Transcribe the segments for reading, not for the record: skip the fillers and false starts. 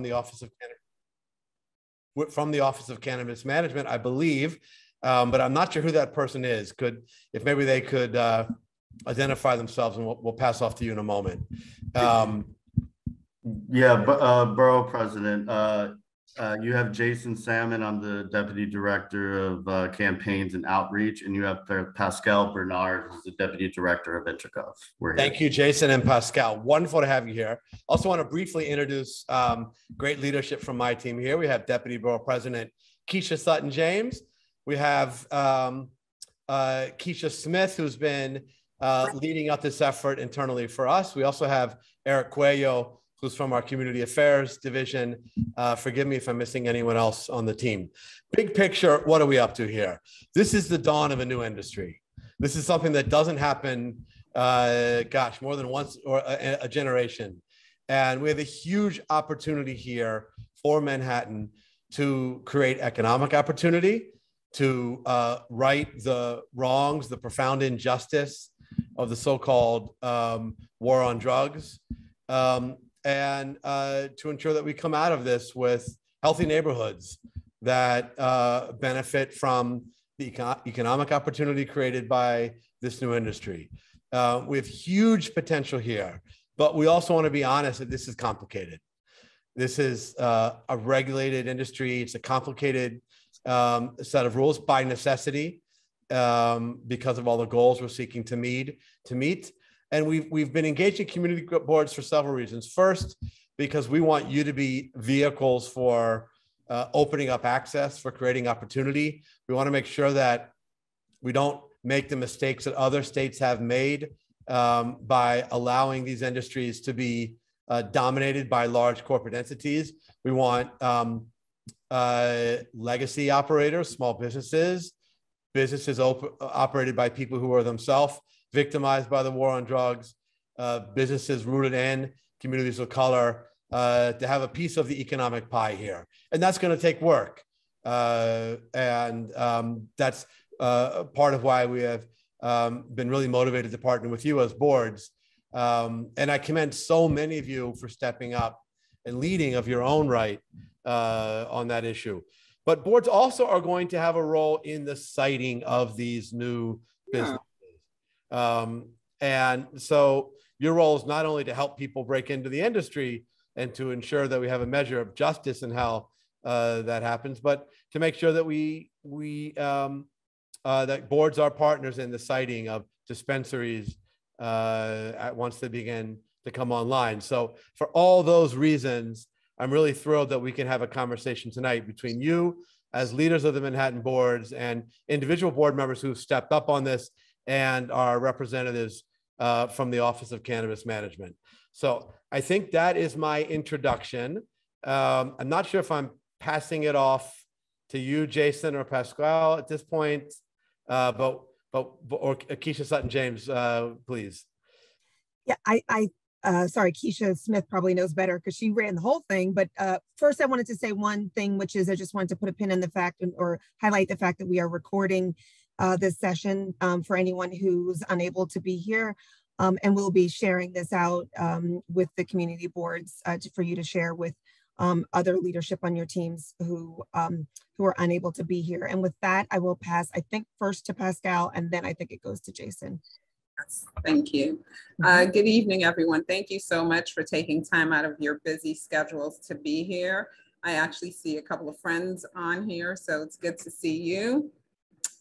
the Office of Cannabis Management, I believe, but I'm not sure who that person is. If maybe they could identify themselves, and we'll pass off to you in a moment. Borough President. You have Jason Salmon. I'm the Deputy Director of Campaigns and Outreach, and you have Pascal Bernard, who's the Deputy Director of Intergov. Thank you, Jason and Pascal. Wonderful to have you here. Also want to briefly introduce great leadership from my team here. We have Deputy Borough President Keisha Sutton-James. We have Keisha Smith, who's been leading up this effort internally for us. We also have Eric Cuello, who's from our Community Affairs Division. Forgive me if I'm missing anyone else on the team. Big picture, what are we up to here? This is the dawn of a new industry. This is something that doesn't happen, more than once or a generation. And we have a huge opportunity here for Manhattan to create economic opportunity, to right the wrongs, the profound injustice of the so-called war on drugs, and to ensure that we come out of this with healthy neighborhoods that benefit from the economic opportunity created by this new industry. We have huge potential here, but we also want to be honest that this is complicated. This is a regulated industry. It's a complicated set of rules by necessity because of all the goals we're seeking to meet. And we've been engaging community boards for several reasons. First, because we want you to be vehicles for opening up access, for creating opportunity. We want to make sure that we don't make the mistakes that other states have made by allowing these industries to be dominated by large corporate entities. We want legacy operators, small businesses operated by people who are themselves victimized by the war on drugs, businesses rooted in communities of color, to have a piece of the economic pie here. And that's going to take work. That's part of why we have been really motivated to partner with you as boards. And I commend so many of you for stepping up and leading of your own right on that issue. But boards also are going to have a role in the siting of these new businesses. And so your role is not only to help people break into the industry and to ensure that we have a measure of justice in how that happens, but to make sure that that boards are partners in the siting of dispensaries once they begin to come online. So for all those reasons, I'm really thrilled that we can have a conversation tonight between you as leaders of the Manhattan boards and individual board members who've stepped up on this and our representatives from the Office of Cannabis Management. So I think that is my introduction. I'm not sure if I'm passing it off to you, Jason, or Pascal at this point, or Keisha Sutton-James, please. Yeah, sorry, Keisha Smith probably knows better because she ran the whole thing. But first, I wanted to say one thing, which is I just wanted to put a pin in the fact or highlight the fact that we are recording this session for anyone who's unable to be here. And we'll be sharing this out with the community boards for you to share with other leadership on your teams who are unable to be here. And with that, I will pass, I think, first to Pascal, and then I think it goes to Jason. Yes, thank you. Good evening, everyone. Thank you so much for taking time out of your busy schedules to be here. I actually see a couple of friends on here, so it's good to see you.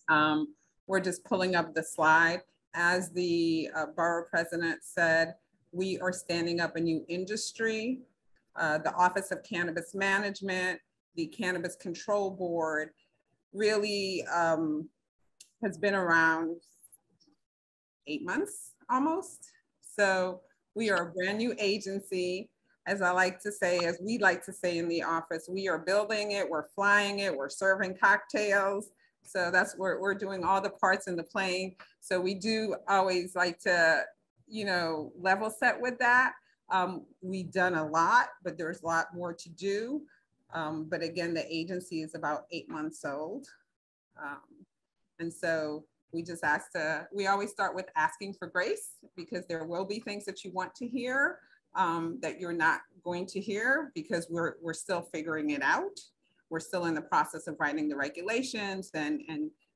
We're just pulling up the slide. As the borough president said, we are standing up a new industry. The Office of Cannabis Management, the Cannabis Control Board really has been around 8 months almost. So we are a brand new agency. As I like to say, as we like to say in the office, we are building it, we're flying it, we're serving cocktails. So that's where we're doing all the parts in the plane. So we do always like to, level set with that. We've done a lot, but there's a lot more to do. But again, the agency is about 8 months old. And so we just we always start with asking for grace because there will be things that you want to hear. that you're not going to hear because we're still figuring it out. We're still in the process of writing the regulations and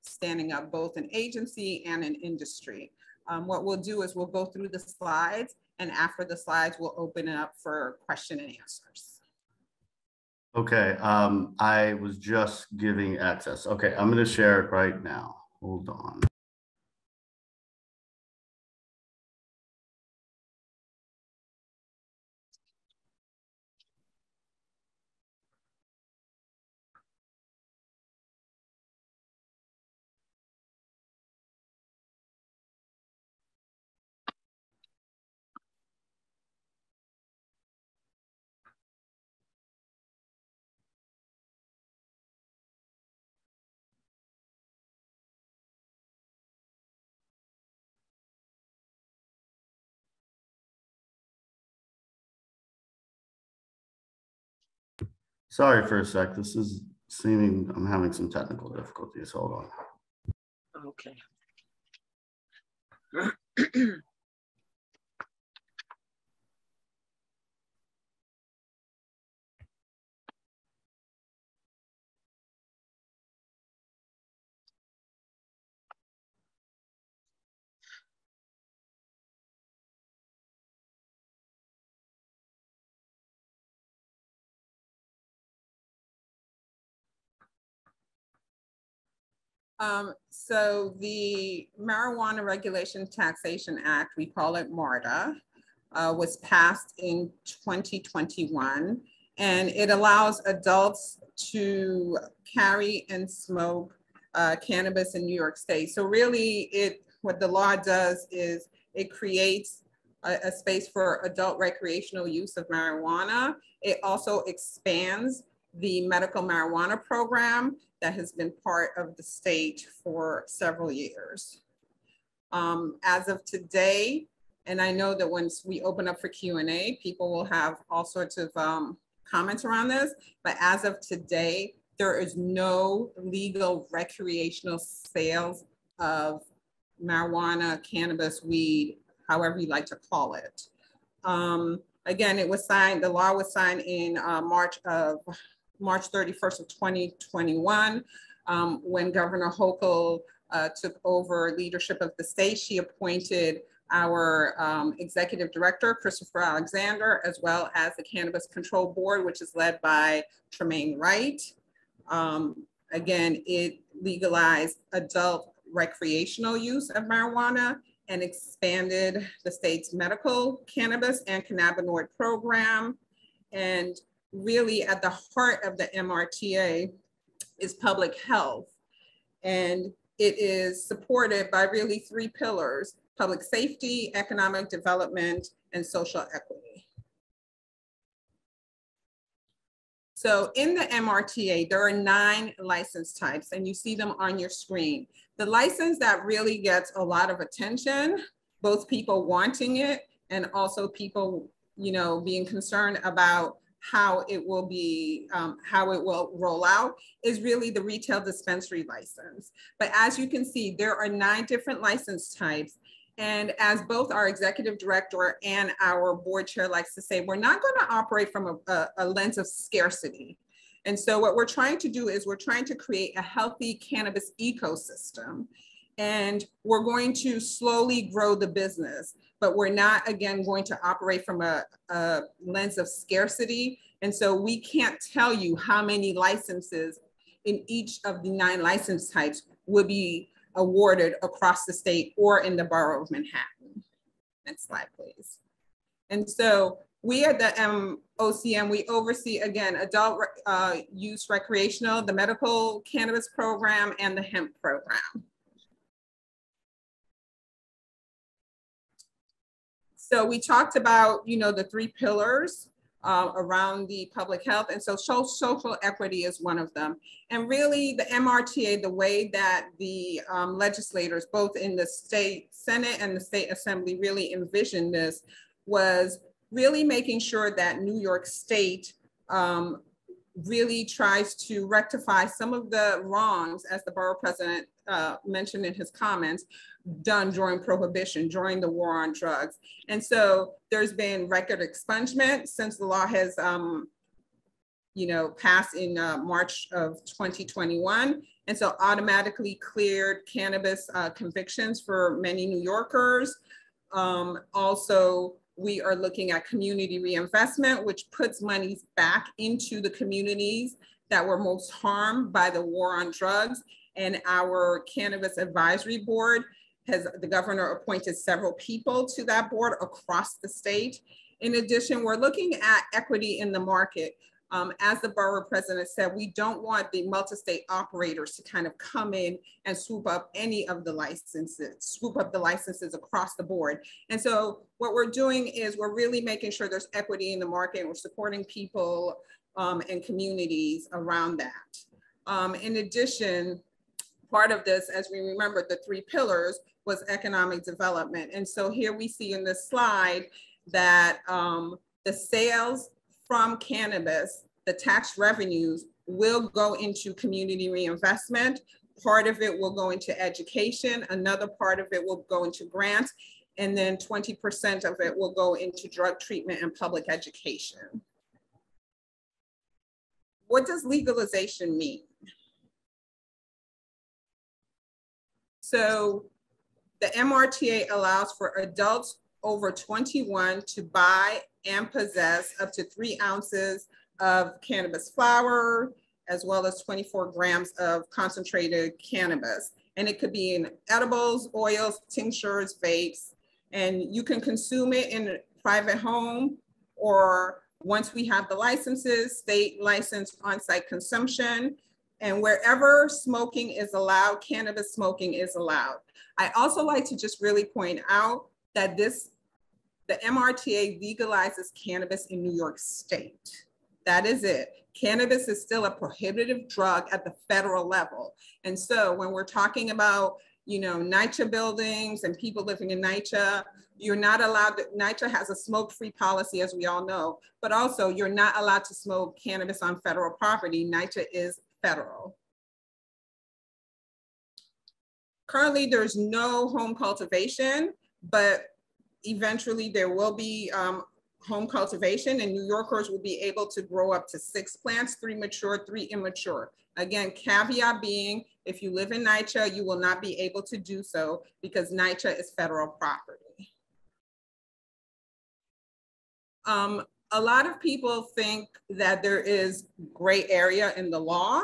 standing up both an agency and an industry. What we'll do is we'll go through the slides, and after the slides, we'll open it up for question and answers. Okay, I was just giving access. Okay, I'm going to share it right now. Hold on. Sorry for a sec. This is seeming, I'm having some technical difficulties. Hold on. Okay. So the Marijuana Regulation Taxation Act, we call it MARTA, was passed in 2021, and it allows adults to carry and smoke cannabis in New York State. So really what the law does is it creates a space for adult recreational use of marijuana. It also expands the medical marijuana program that has been part of the state for several years. As of today, and I know that once we open up for Q&A, people will have all sorts of comments around this, but as of today, there is no legal recreational sales of marijuana, cannabis, weed, however you like to call it. Again, it was signed, the law was signed in March 31st of 2021, when Governor Hochul took over leadership of the state. She appointed our executive director, Christopher Alexander, as well as the Cannabis Control Board, which is led by Tremaine Wright. Again, it legalized adult recreational use of marijuana and expanded the state's medical cannabis and cannabinoid program. And really at the heart of the MRTA is public health. And it is supported by really three pillars: public safety, economic development, and social equity. So in the MRTA, there are 9 license types, and you see them on your screen. The license that really gets a lot of attention, both people wanting it and also people, being concerned about how it will be, how it will roll out, is really the retail dispensary license. But as you can see, there are 9 different license types. And as both our executive director and our board chair likes to say, we're not going to operate from a lens of scarcity. And so what we're trying to do is we're trying to create a healthy cannabis ecosystem. And we're going to slowly grow the business, but we're not, again, going to operate from a lens of scarcity. And so we can't tell you how many licenses in each of the 9 license types would be awarded across the state or in the borough of Manhattan. Next slide, please. And so we at the OCM, we oversee, again, adult use recreational, the medical cannabis program, and the hemp program. So we talked about, the 3 pillars around the public health. And so social equity is one of them. And really the MRTA, the way that the legislators, both in the state Senate and the state assembly, really envisioned this was really making sure that New York State really tries to rectify some of the wrongs, as the borough president mentioned in his comments, done during Prohibition, during the war on drugs. And so there's been record expungement since the law has passed in March of 2021. And so automatically cleared cannabis convictions for many New Yorkers. Also, we are looking at community reinvestment, which puts monies back into the communities that were most harmed by the war on drugs. And our Cannabis Advisory Board the governor appointed several people to that board across the state. In addition, we're looking at equity in the market. As the borough president said, we don't want the multi-state operators to kind of come in and swoop up any of the licenses, across the board. And so what we're doing is we're really making sure there's equity in the market, and we're supporting people and communities around that. In addition, part of this, as we remember, the 3 pillars was economic development. And so here we see in this slide that the sales from cannabis, the tax revenues will go into community reinvestment. Part of it will go into education. Another part of it will go into grants. And then 20% of it will go into drug treatment and public education. What does legalization mean? So the MRTA allows for adults over 21 to buy and possess up to 3 ounces of cannabis flower, as well as 24 grams of concentrated cannabis. And it could be in edibles, oils, tinctures, vapes, and you can consume it in a private home, or once we have the licenses, state licensed on-site consumption. And wherever smoking is allowed, cannabis smoking is allowed. I also like to just really point out that the MRTA legalizes cannabis in New York State. That is it. Cannabis is still a prohibitive drug at the federal level. And so when we're talking about, NYCHA buildings and people living in NYCHA, you're not allowed NYCHA has a smoke-free policy, as we all know, but also you're not allowed to smoke cannabis on federal property. NYCHA is federal. Currently, there's no home cultivation, but eventually there will be home cultivation, and New Yorkers will be able to grow up to 6 plants, 3 mature, 3 immature. Again, caveat being, if you live in NYCHA, you will not be able to do so because NYCHA is federal property. A lot of people think that there is gray area in the law,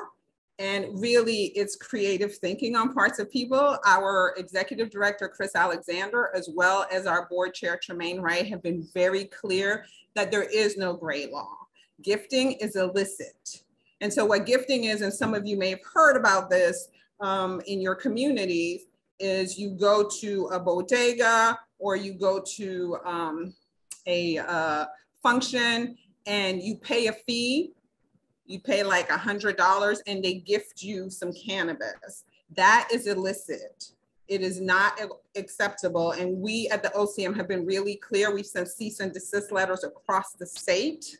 and really it's creative thinking on parts of people. Our executive director, Chris Alexander, as well as our board chair, Tremaine Wright, have been very clear that there is no gray law. Gifting is illicit. And so what gifting is, and some of you may have heard about this in your communities, is you go to a bodega or you go to a function and you pay a fee. You pay like $100 and they gift you some cannabis. That is illicit. It is not acceptable. And we at the OCM have been really clear. We've sent cease and desist letters across the state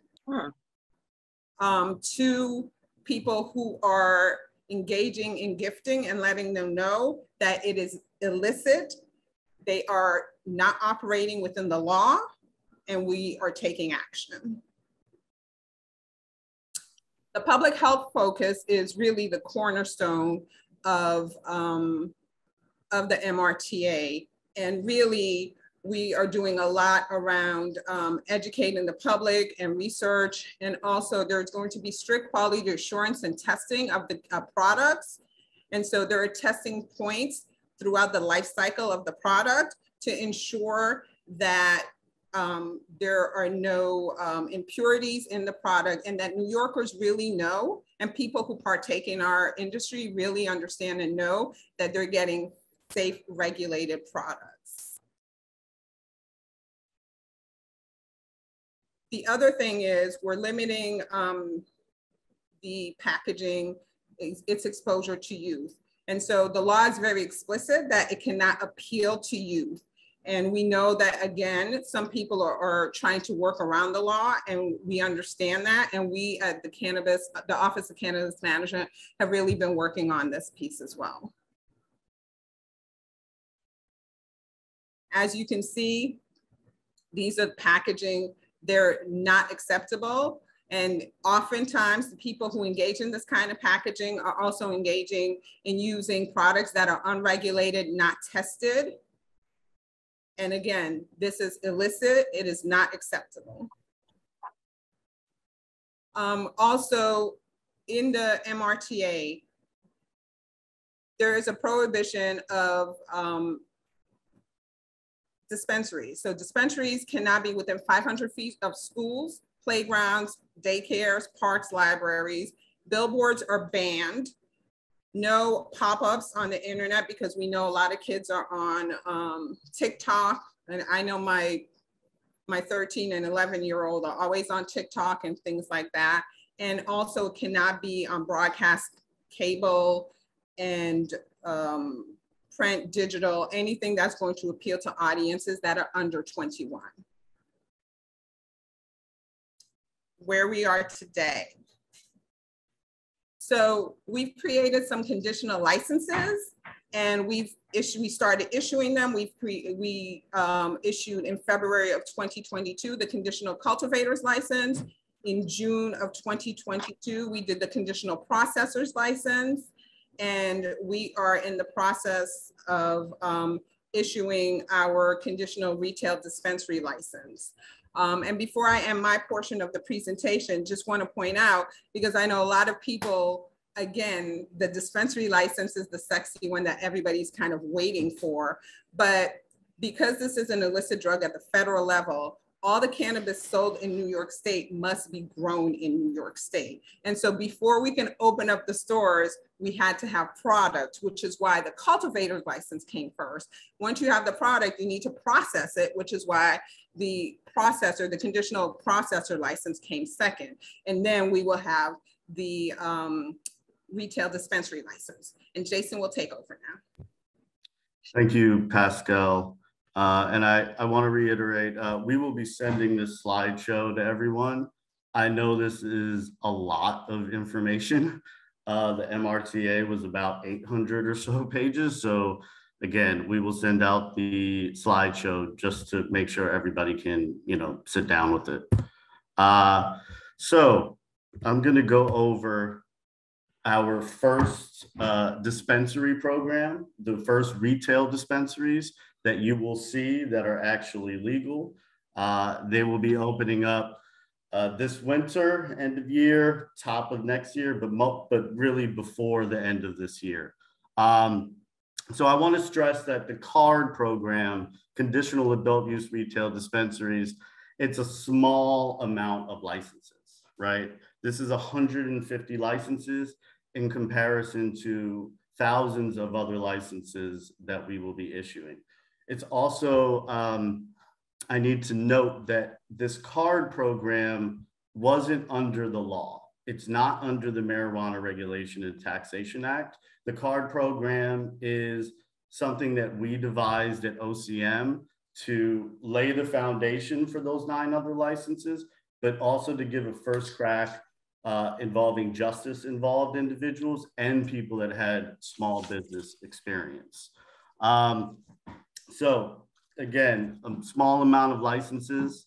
to people who are engaging in gifting and letting them know that it is illicit. They are not operating within the law, and we are taking action. The public health focus is really the cornerstone of the MRTA. And really, we are doing a lot around educating the public and research. And also there's going to be strict quality assurance and testing of the products. And so there are testing points throughout the life cycle of the product to ensure that there are no impurities in the product, and that New Yorkers really know, and people who partake in our industry really understand and know that they're getting safe, regulated products. The other thing is we're limiting the packaging, its exposure to youth. And so the law is very explicit that it cannot appeal to youth. And we know that, again, some people are trying to work around the law, and we understand that. And we at the Office of Cannabis Management have really been working on this piece as well. As you can see, these are packaging, they're not acceptable. And oftentimes the people who engage in this kind of packaging are also engaging in using products that are unregulated, not tested. And again, this is illicit, it is not acceptable. Also, in the MRTA, there is a prohibition of dispensaries. So dispensaries cannot be within 500 feet of schools, playgrounds, daycares, parks, libraries. Billboards are banned. No pop-ups on the internet, because we know a lot of kids are on TikTok. And I know my 13 and 11-year-old are always on TikTok and things like that. And also cannot be on broadcast cable and print, digital, anything that's going to appeal to audiences that are under 21. Where we are today. So we've created some conditional licenses, and we started issuing them. We issued in February of 2022 the conditional cultivator's license. In June of 2022, we did the conditional processor's license, and we are in the process of issuing our conditional retail dispensary license. And before I end my portion of the presentation, just want to point out, because I know a lot of people, again, the dispensary license is the sexy one that everybody's kind of waiting for. But because this is an illicit drug at the federal level, all the cannabis sold in New York State must be grown in New York State. And so before we can open up the stores, we had to have product, which is why the cultivator's license came first. Once you have the product, you need to process it, which is why the processor, the conditional processor license came second. And then we will have the retail dispensary license. And Jason will take over now. Thank you, Pascal. And I want to reiterate, we will be sending this slideshow to everyone. I know this is a lot of information. The MRTA was about 800 or so pages. So again, we will send out the slideshow just to make sure everybody can, sit down with it. So I'm going to go over our first dispensary program, the first retail dispensaries that you will see that are actually legal. They will be opening up this winter, end of year, top of next year, but really before the end of this year. So I want to stress that the CARD program, conditional adult use retail dispensaries, it's a small amount of licenses, right? This is 150 licenses in comparison to thousands of other licenses that we will be issuing. It's also, I need to note that this CARD program wasn't under the law. It's not under the Marijuana Regulation and Taxation Act. The CARD program is something that we devised at OCM to lay the foundation for those 9 other licenses, but also to give a first crack involving justice involved individuals and people that had small business experience. So again, a small amount of licenses,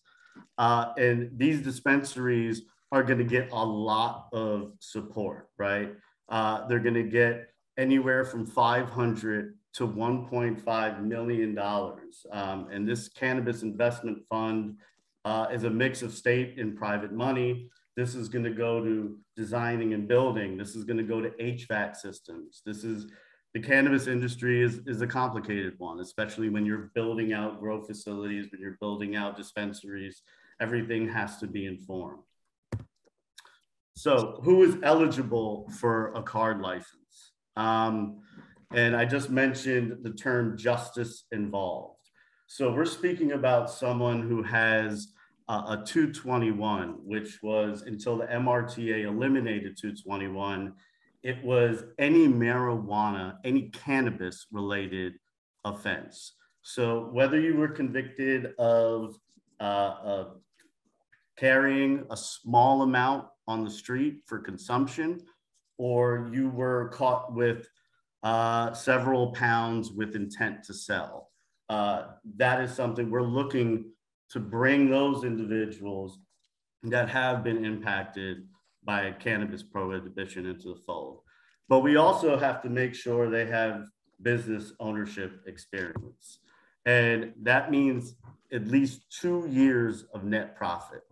and these dispensaries are going to get a lot of support, right? They're going to get anywhere from $500 to $1.5 million. And this cannabis investment fund is a mix of state and private money. This is going to go to designing and building. This is going to go to HVAC systems. The cannabis industry is a complicated one, especially when you're building out grow facilities, when you're building out dispensaries. Everything has to be informed. So who is eligible for a CARD license? And I just mentioned the term justice involved. So we're speaking about someone who has a 221, which was, until the MRTA eliminated 221, it was any marijuana, any cannabis related offense. So whether you were convicted of carrying a small amount on the street for consumption, or you were caught with several pounds with intent to sell, that is something we're looking to bring those individuals that have been impacted by cannabis prohibition into the fold. But we also have to make sure they have business ownership experience. And that means at least 2 years of net profit.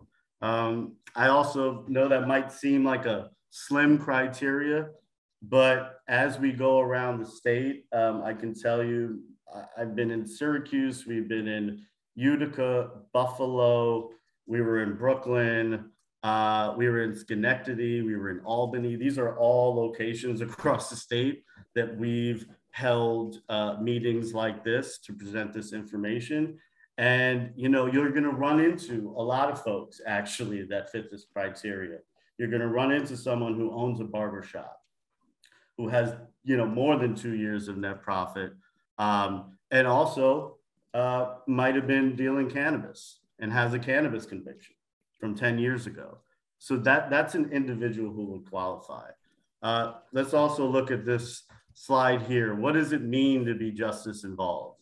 I also know that might seem like a slim criteria, but as we go around the state, I can tell you, I've been in Syracuse, we've been in Utica, Buffalo, we were in Brooklyn, we were in Schenectady, we were in Albany. These are all locations across the state that we've held meetings like this to present this information. And, you know, you're going to run into a lot of folks actually that fit this criteria. You're going to run into someone who owns a barbershop, who has, you know, more than 2 years of net profit, and also might have been dealing cannabis and has a cannabis conviction from 10 years ago. So that's an individual who would qualify. Let's also look at this slide here. What does it mean to be justice involved?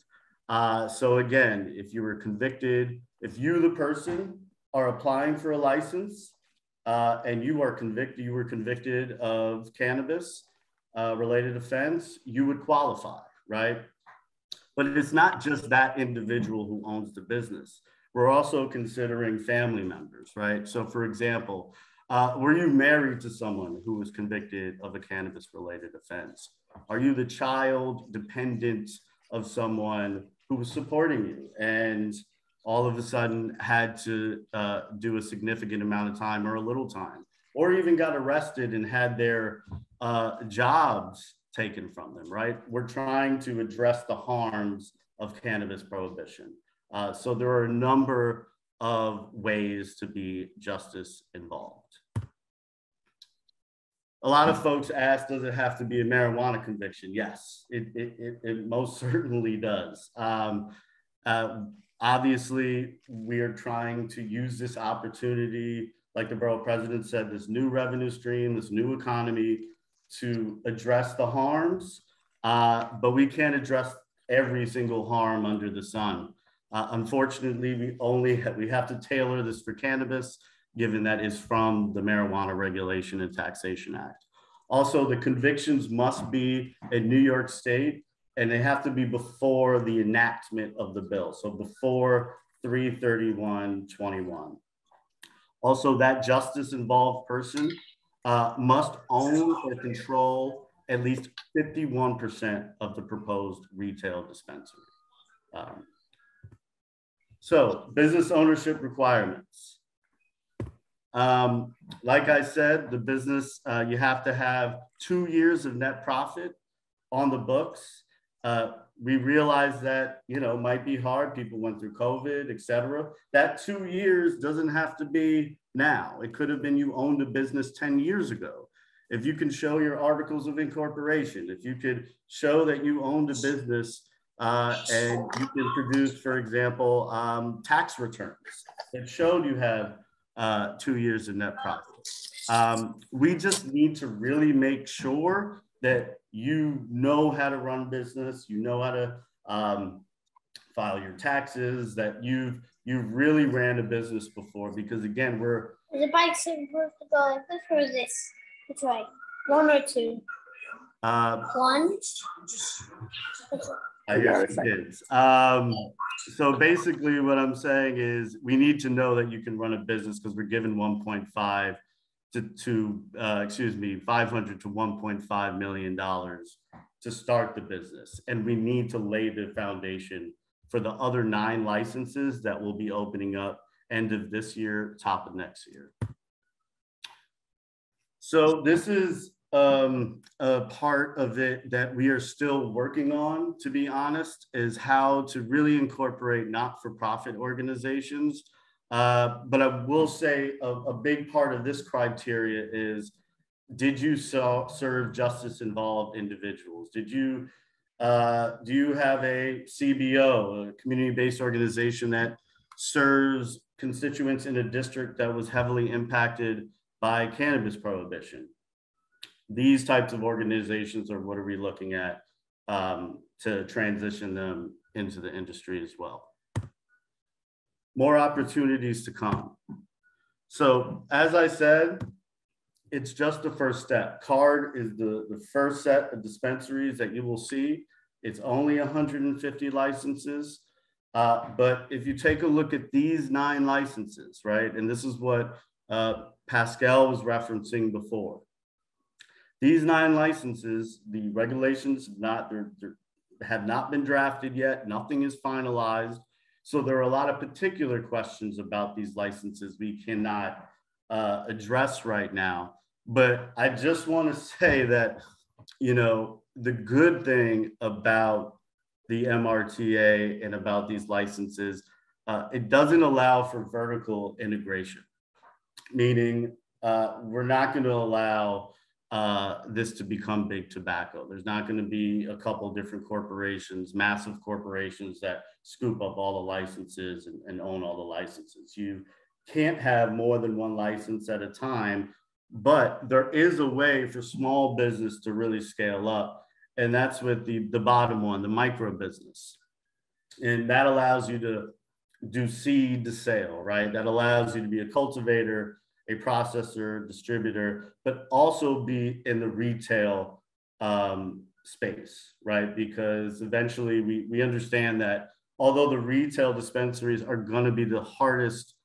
So again, if you were convicted, if you, the person, are applying for a license and you were convicted of cannabis related offense, you would qualify, right? But it's not just that individual who owns the business. We're also considering family members, right? So for example, were you married to someone who was convicted of a cannabis related offense? Are you the child dependent of someone who was supporting you and all of a sudden had to do a significant amount of time or a little time, or even got arrested and had their jobs taken from them, right? We're trying to address the harms of cannabis prohibition. So there are a number of ways to be justice involved. A lot of folks ask, does it have to be a marijuana conviction? Yes, it most certainly does. Obviously, we are trying to use this opportunity, like the borough president said, this new revenue stream, this new economy to address the harms, but we can't address every single harm under the sun. Unfortunately, we have to tailor this for cannabis, given that is from the Marijuana Regulation and Taxation Act. Also, the convictions must be in New York State, and they have to be before the enactment of the bill. So before 3/31/21. Also, that justice involved person must own or control at least 51% of the proposed retail dispensary. So business ownership requirements. Like I said, the business, you have to have 2 years of net profit on the books. We realize that, you know, might be hard. People went through COVID, et cetera. That 2 years doesn't have to be now. It could have been you owned a business 10 years ago. If you can show your articles of incorporation, if you could show that you owned a business and you can produce, for example, tax returns that showed you have 2 years of net profit. We just need to really make sure that you know how to run business, you know how to file your taxes, that you've really ran a business before, because again, the bike's supposed to go like this or this? Which way? 1 or 2? 1. I guess it is. So basically what I'm saying is we need to know that you can run a business, because we're given 1.5 to 500 to 1.5 million dollars to start the business. And we need to lay the foundation for the other 9 licenses that will be opening up end of this year, top of next year. So this is a part of it that we are still working on, to be honest, is how to really incorporate not-for-profit organizations. But I will say a big part of this criteria is, did you serve justice-involved individuals? Do you have a CBO, a community-based organization that serves constituents in a district that was heavily impacted by cannabis prohibition? These types of organizations are what are we looking at to transition them into the industry as well. More opportunities to come. So as I said, it's just the first step. CARD is the first set of dispensaries that you will see. It's only 150 licenses. But if you take a look at these 9 licenses, right? And this is what Pascal was referencing before. These 9 licenses, the regulations have not been drafted yet. Nothing is finalized. So there are a lot of particular questions about these licenses we cannot address right now. But I just want to say that, you know, the good thing about the MRTA and about these licenses, it doesn't allow for vertical integration, meaning we're not going to allow this to become big tobacco. There's not going to be a couple different corporations, massive corporations that scoop up all the licenses and own all the licenses. You can't have more than one license at a time, but there is a way for small business to really scale up. And that's with the bottom one, the micro business. And that allows you to do seed to sale, right? That allows you to be a cultivator, a processor, distributor, but also be in the retail space, right? Because eventually we understand that although the retail dispensaries are going to be the hardest,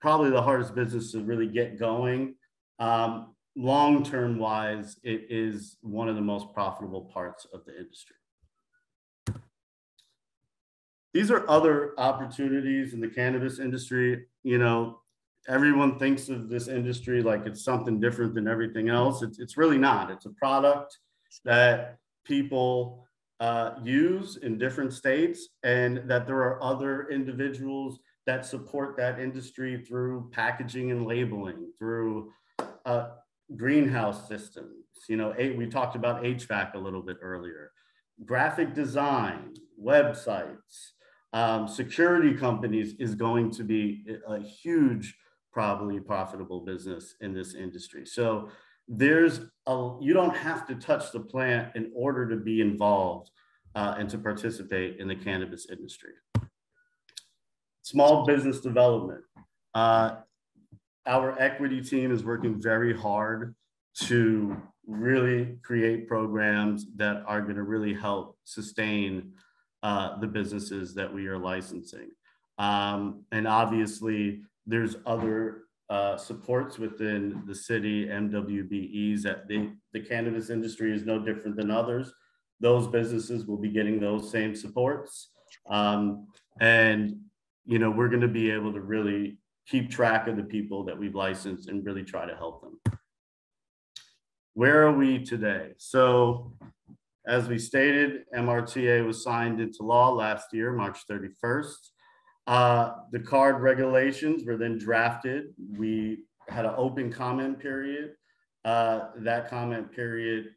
probably the hardest business to really get going, long-term wise, it is one of the most profitable parts of the industry. These are other opportunities in the cannabis industry. You know, everyone thinks of this industry like it's something different than everything else. It's really not. It's a product that people use in different states, and that there are other individuals that support that industry through packaging and labeling, through greenhouse systems. You know, we talked about HVAC a little bit earlier. Graphic design, websites, security companies is going to be a huge, probably profitable business in this industry. So you don't have to touch the plant in order to be involved and to participate in the cannabis industry. Small business development. Our equity team is working very hard to really create programs that are going to really help sustain the businesses that we are licensing. And obviously, there's other supports within the city, MWBEs, that the cannabis industry is no different than others. Those businesses will be getting those same supports. And, you know, we're going to be able to really keep track of the people that we've licensed and really try to help them. Where are we today? So as we stated, MRTA was signed into law last year, March 31st. The CARD regulations were then drafted. We had an open comment period. That comment period,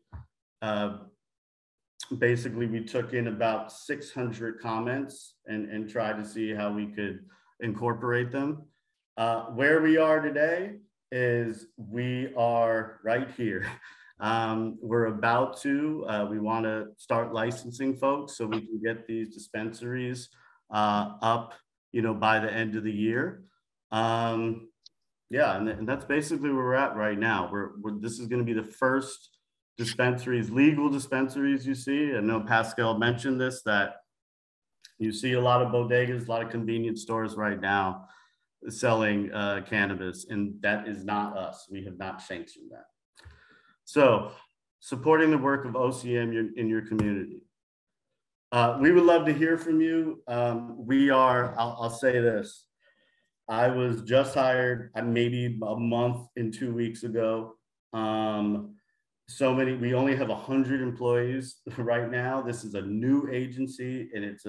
basically we took in about 600 comments and tried to see how we could incorporate them. Where we are today is we are right here. We're about to, we want to start licensing folks so we can get these dispensaries up, you know, by the end of the year. Yeah, and that's basically where we're at right now. This is going to be the first dispensaries, legal dispensaries you see. I know Pascal mentioned this, that you see a lot of bodegas, a lot of convenience stores right now selling cannabis, and that is not us. We have not sanctioned that. So supporting the work of OCM in your community. We would love to hear from you. I'll say this. I was just hired maybe a month and 2 weeks ago. We only have 100 employees right now. This is a new agency and it's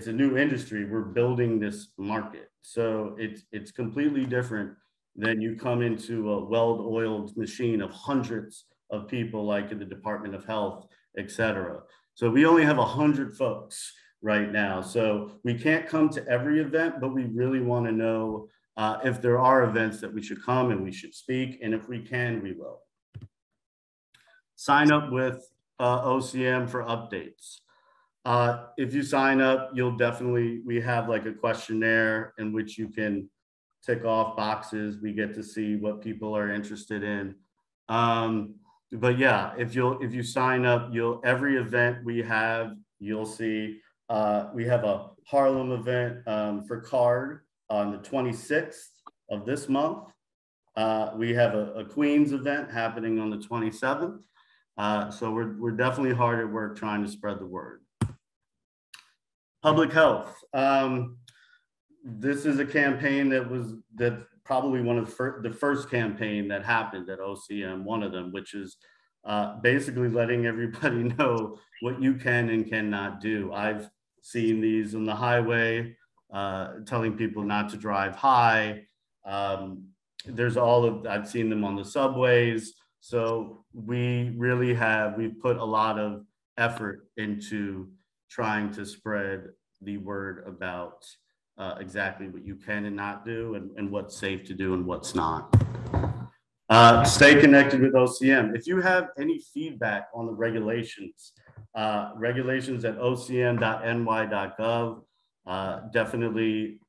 a new industry. We're building this market. So it's completely different than you come into a well-oiled machine of hundreds of people like in the Department of Health, et cetera. So we only have 100 folks right now. So we can't come to every event, but we really want to know if there are events that we should come and we should speak. And if we can, we will. Sign up with OCM for updates. If you sign up, we have like a questionnaire in which you can tick off boxes. We get to see what people are interested in. But yeah, if you sign up, every event we have, you'll see we have a Harlem event for CARD on the 26th of this month. We have a Queens event happening on the 27th. So we're definitely hard at work trying to spread the word. Public health. This is a campaign that probably one of the first campaign that happened at OCM, one of them, which is basically letting everybody know what you can and cannot do. I've seen these on the highway, telling people not to drive high. I've seen them on the subways. So we've put a lot of effort into trying to spread the word about exactly what you can and not do, and what's safe to do and what's not. Stay connected with OCM. If you have any feedback on the regulations, regulations at ocm.ny.gov, definitely,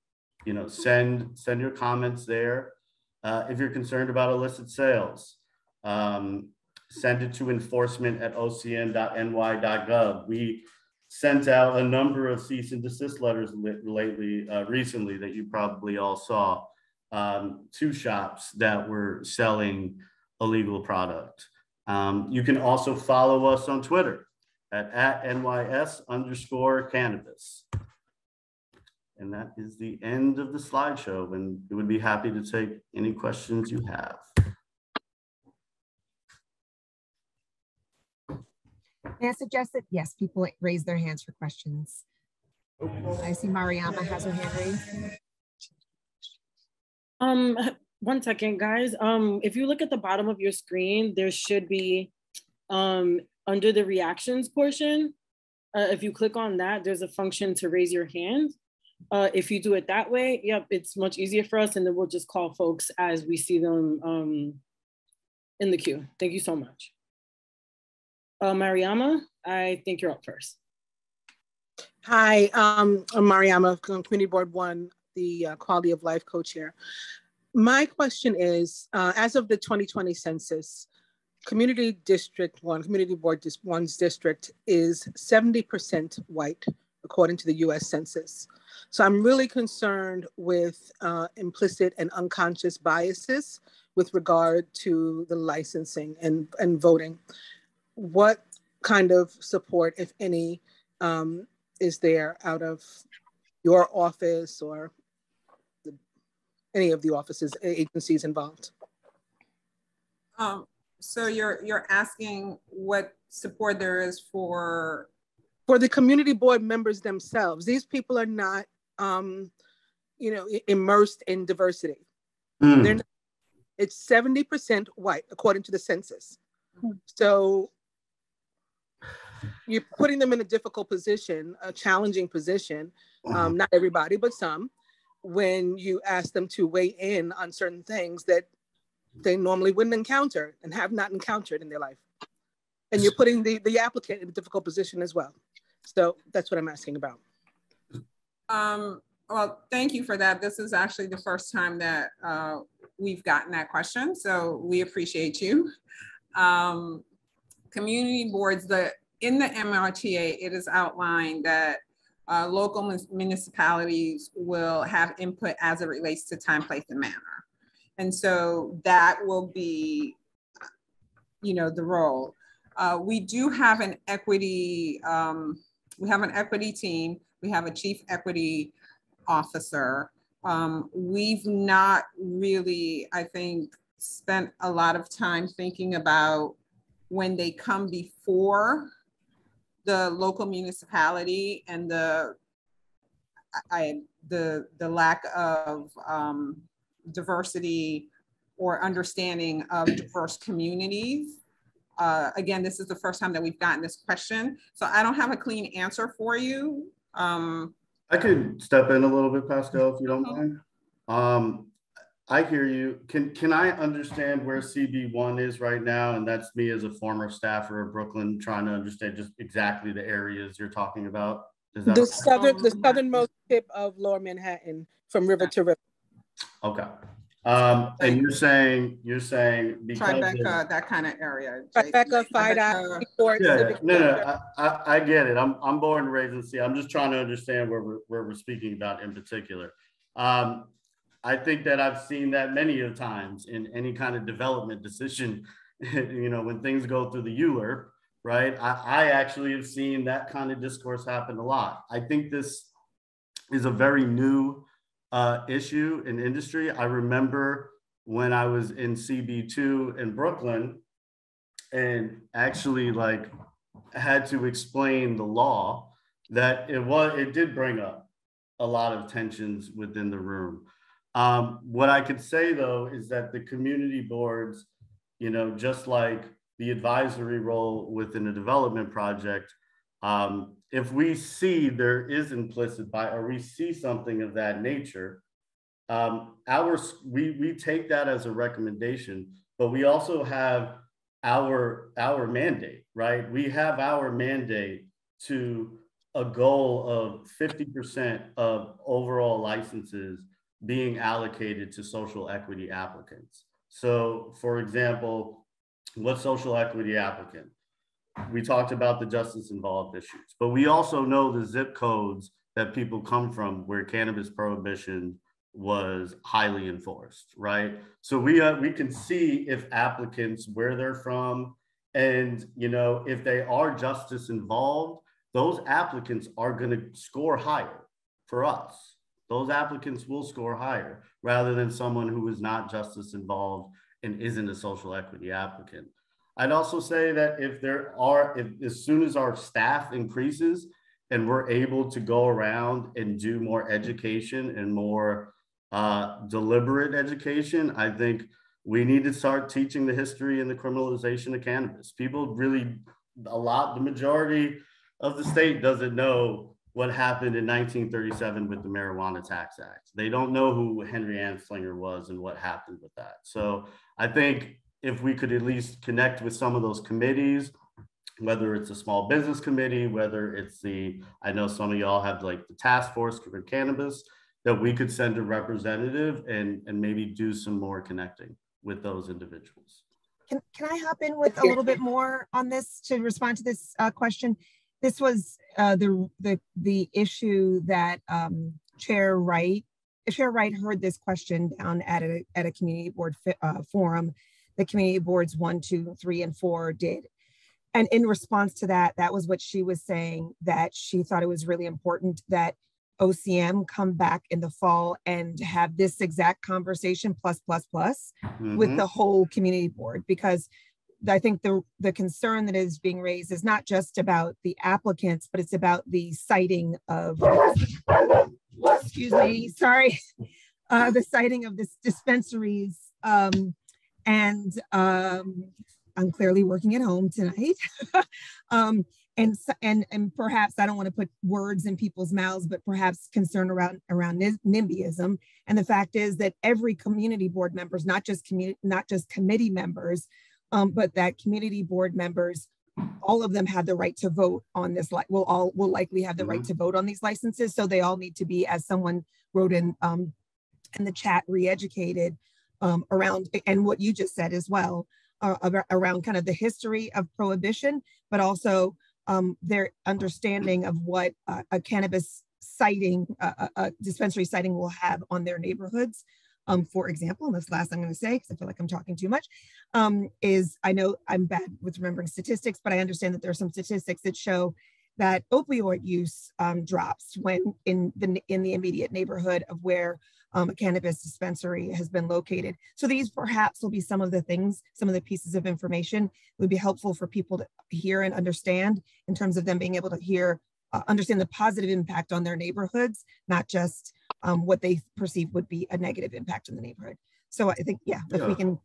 send your comments there. If you're concerned about illicit sales, send it to enforcement@ocm.ny.gov. We sent out a number of cease and desist letters recently that you probably all saw, to shops that were selling illegal product. You can also follow us on Twitter at NYS_cannabis. And that is the end of the slideshow, and we would be happy to take any questions you have. May I suggest that, yes, people raise their hands for questions. I see Mariama has her hand raised. 1 second, guys. If you look at the bottom of your screen, there should be, under the reactions portion, if you click on that, there's a function to raise your hand. If you do it that way, yep, it's much easier for us, and then we'll just call folks as we see them in the queue. Thank you so much. Mariama, I think you're up first. Hi, I'm Mariama, Community Board 1, the Quality of Life co-chair. My question is, as of the 2020 census, Community District 1, Community Board 1's district is 70% white, according to the US Census. So I'm really concerned with implicit and unconscious biases with regard to the licensing and voting. What kind of support, if any, is there out of your office or any of the offices, agencies involved? So you're asking what support there is for the community board members themselves. These people are not, immersed in diversity. They're not, it's 70% white, according to the census. So you're putting them in a difficult position, a challenging position, not everybody, but some, when you ask them to weigh in on certain things that they normally wouldn't encounter and have not encountered in their life. And you're putting the applicant in a difficult position as well. So that's what I'm asking about. Well, thank you for that. This is actually the first time that we've gotten that question, so we appreciate you. Community boards, in the MRTA, it is outlined that local municipalities will have input as it relates to time, place, and manner. And so that will be, the role. We do have an equity, team. We have a chief equity officer. We've not really, I think, spent a lot of time thinking about when they come before the local municipality and the lack of diversity or understanding of diverse communities. Again, this is the first time that we've gotten this question, so I don't have a clean answer for you. I could step in a little bit, Pascal, if you don't mind. I hear you. Can I understand where CB1 is right now? And that's me as a former staffer of Brooklyn trying to understand just exactly the areas you're talking about. Is that the southernmost tip of Lower Manhattan from river to river. Okay. And you're saying because Tribeca, that kind of area. Tribeca, I get it. I'm born and raised in C. I'm just trying to understand where we're speaking about in particular. I think that I've seen that many of times in any kind of development decision, you know, when things go through the ULURP, right? I actually have seen that kind of discourse happen a lot. I think this is a very new issue in industry. I remember when I was in CB2 in Brooklyn and actually like had to explain the law, that it did bring up a lot of tensions within the room. What I could say though is that the community boards, you know, just like the advisory role within a development project, if we see there is implicit bias or we see something of that nature, we take that as a recommendation, but we also have our mandate, right? We have our mandate to a goal of 50% of overall licenses being allocated to social equity applicants. So for example, what social equity applicant? We talked about the justice involved issues, but we also know the zip codes that people come from where cannabis prohibition was highly enforced, right? So we can see if applicants, where they're from, and you know, if they are justice involved, those applicants are going to score higher for us. Those applicants will score higher rather than someone who is not justice involved and isn't a social equity applicant. I'd also say that if as soon as our staff increases and we're able to go around and do more education and more deliberate education, I think we need to start teaching the history and the criminalization of cannabis. People really, the majority of the state doesn't know what happened in 1937 with the Marijuana Tax Act. They don't know who Henry Anslinger was and what happened with that. So I think if we could at least connect with some of those committees, whether it's a small business committee, whether it's I know some of y'all have like the task force for cannabis, that we could send a representative and maybe do some more connecting with those individuals. Can I hop in with a little bit more on this to respond to this question? This was the issue that Chair Wright heard this question down at a community board forum. The community boards 1, 2, 3, and 4 did. And in response to that, that was what she was saying, that she thought it was really important that OCM come back in the fall and have this exact conversation plus with the whole community board, because I think the concern that is being raised is not just about the applicants, but it's about the citing of, excuse me, sorry, the citing of this dispensaries. And I'm clearly working at home tonight. And perhaps I don't want to put words in people's mouths, but perhaps concern around NIMBYism. And the fact is that every community board members, not just committee members, but that community board members, all of them have the right to vote on this. Will likely have the right to vote on these licenses. So they all need to be, as someone wrote in the chat, re-educated around, and what you just said as well, around kind of the history of prohibition, but also their understanding of what a cannabis siting, a dispensary siting will have on their neighborhoods. For example, and this last I'm going to say, because I feel like I'm talking too much, is I know I'm bad with remembering statistics, but I understand that there are some statistics that show that opioid use drops when in the immediate neighborhood of where a cannabis dispensary has been located. So these perhaps will be some of the things, some of the pieces of information would be helpful for people to hear and understand, in terms of them being able to hear, understand the positive impact on their neighborhoods, not just what they perceive would be a negative impact in the neighborhood. So I think, if we can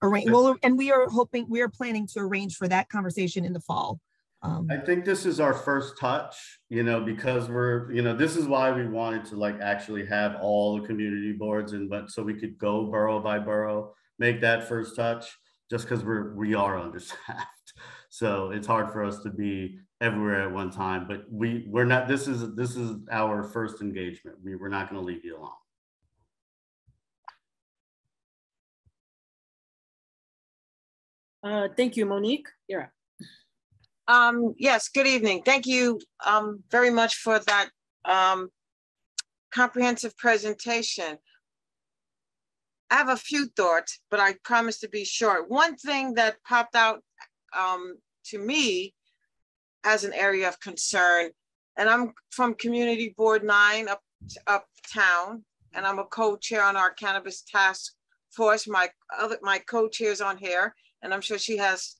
arrange, well, and we are planning to arrange for that conversation in the fall I think this is our first touch, because this is why we wanted to like actually have all the community boards but so we could go borough by borough, make that first touch, just because we are understaffed. So it's hard for us to be everywhere at one time, but we're not, this is our first engagement. We're not going to leave you alone. Thank you, Monique. You're up. Yes, good evening. Thank you very much for that comprehensive presentation. I have a few thoughts, but I promise to be short. One thing that popped out to me as an area of concern, and I'm from Community Board 9 uptown, and I'm a co-chair on our cannabis task force. My co-chair's on here, and I'm sure she has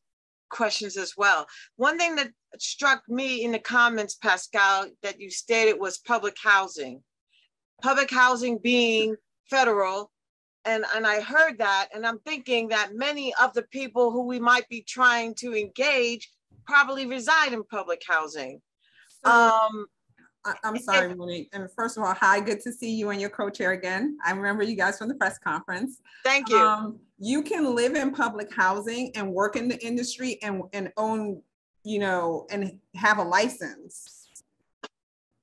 questions as well. One thing that struck me in the comments, Pascal, that you stated was public housing. Public housing being federal, and I heard that, and I'm thinking that many of the people who we might be trying to engage probably reside in public housing. I'm sorry, Monique. And first of all, hi, good to see you and your co-chair again. I remember you guys from the press conference. Thank you. You can live in public housing and work in the industry and own, and have a license.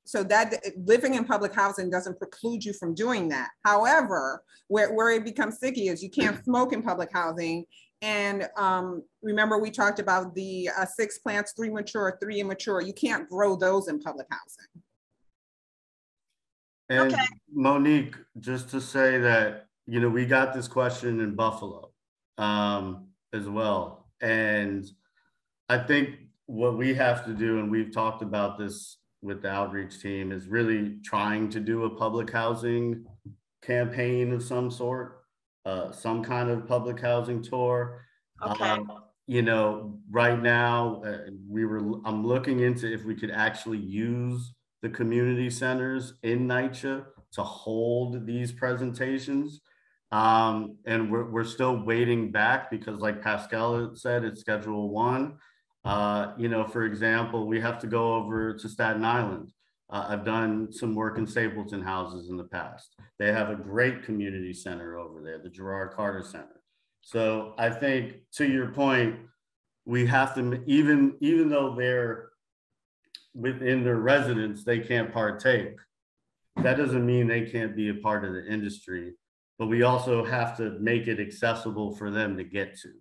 So that living in public housing doesn't preclude you from doing that. However, where it becomes sticky is you can't smoke in public housing. And remember, we talked about the 6 plants, 3 mature, 3 immature. You can't grow those in public housing. And okay. Monique, just to say that, we got this question in Buffalo as well. And I think what we have to do, and we've talked about this with the outreach team, is really trying to do a public housing campaign of some sort, some kind of public housing tour. Okay. Right now, I'm looking into if we could actually use the community centers in NYCHA to hold these presentations. And we're still waiting back because, like Pascal said, it's Schedule 1. For example, we have to go over to Staten Island. I've done some work in Stapleton houses in the past. They have a great community center over there, the Gerard Carter Center. So I think, to your point, we have to, even though they're within their residence, they can't partake. That doesn't mean they can't be a part of the industry, but we also have to make it accessible for them to get to.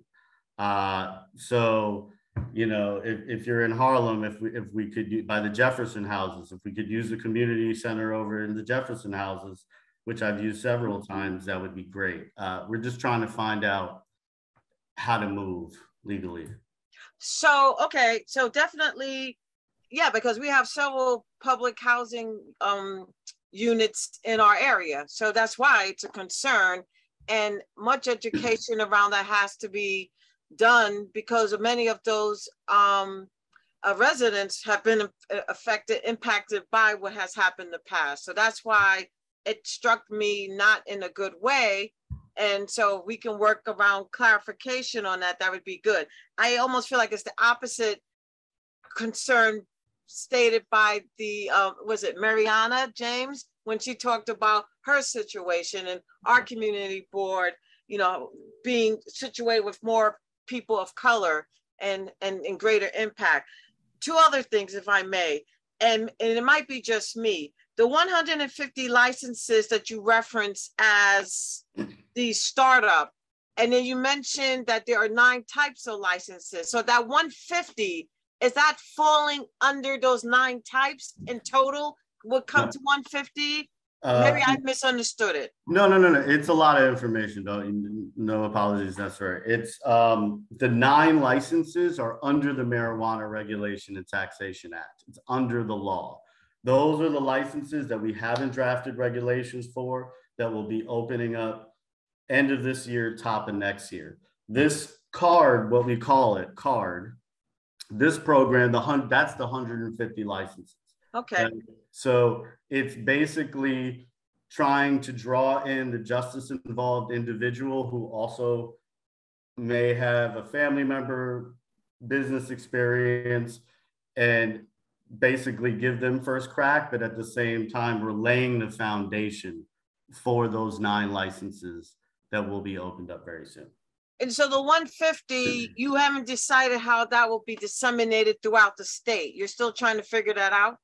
So, if you're in Harlem, if we could, by the Jefferson houses, if we could use the community center over in the Jefferson houses, which I've used several times, that would be great. We're just trying to find out how to move legally. So, okay, so definitely, yeah, because we have several public housing units in our area. So that's why it's a concern, and much education around that has to be done because of many of those residents have been impacted by what has happened in the past. So that's why it struck me not in a good way. And so we can work around clarification on that. That would be good. I almost feel like it's the opposite concern stated by the, was it Mariana James, when she talked about her situation and our community board, being situated with more people of color and greater impact. 2 other things, if I may, and it might be just me. The 150 licenses that you reference as the startup, and then you mentioned that there are 9 types of licenses. So that 150, is that falling under those 9 types in total would come to 150? Maybe I misunderstood it. No. It's a lot of information, though. No apologies. That's right. It's the 9 licenses are under the Marijuana Regulation and Taxation Act. It's under the law. Those are the licenses that we haven't drafted regulations for that will be opening up end of this year, top of next year. This card, what we call it, card, this program, that's the 150 licenses. Okay. And so it's basically trying to draw in the justice involved individual who also may have a family member, business experience, and basically give them first crack, but at the same time, we're laying the foundation for those 9 licenses that will be opened up very soon. And so the 150, you haven't decided how that will be disseminated throughout the state. You're still trying to figure that out?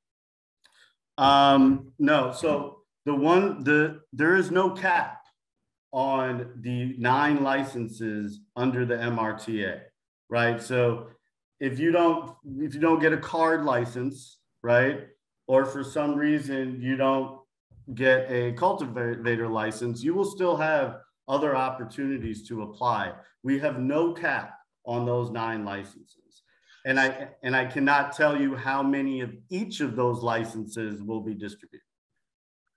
No, so there is no cap on the 9 licenses under the MRTA, right? So if you don't get a card license, right, or for some reason you don't get a cultivator license, you will still have other opportunities to apply. We have no cap on those 9 licenses. And I cannot tell you how many of each of those licenses will be distributed.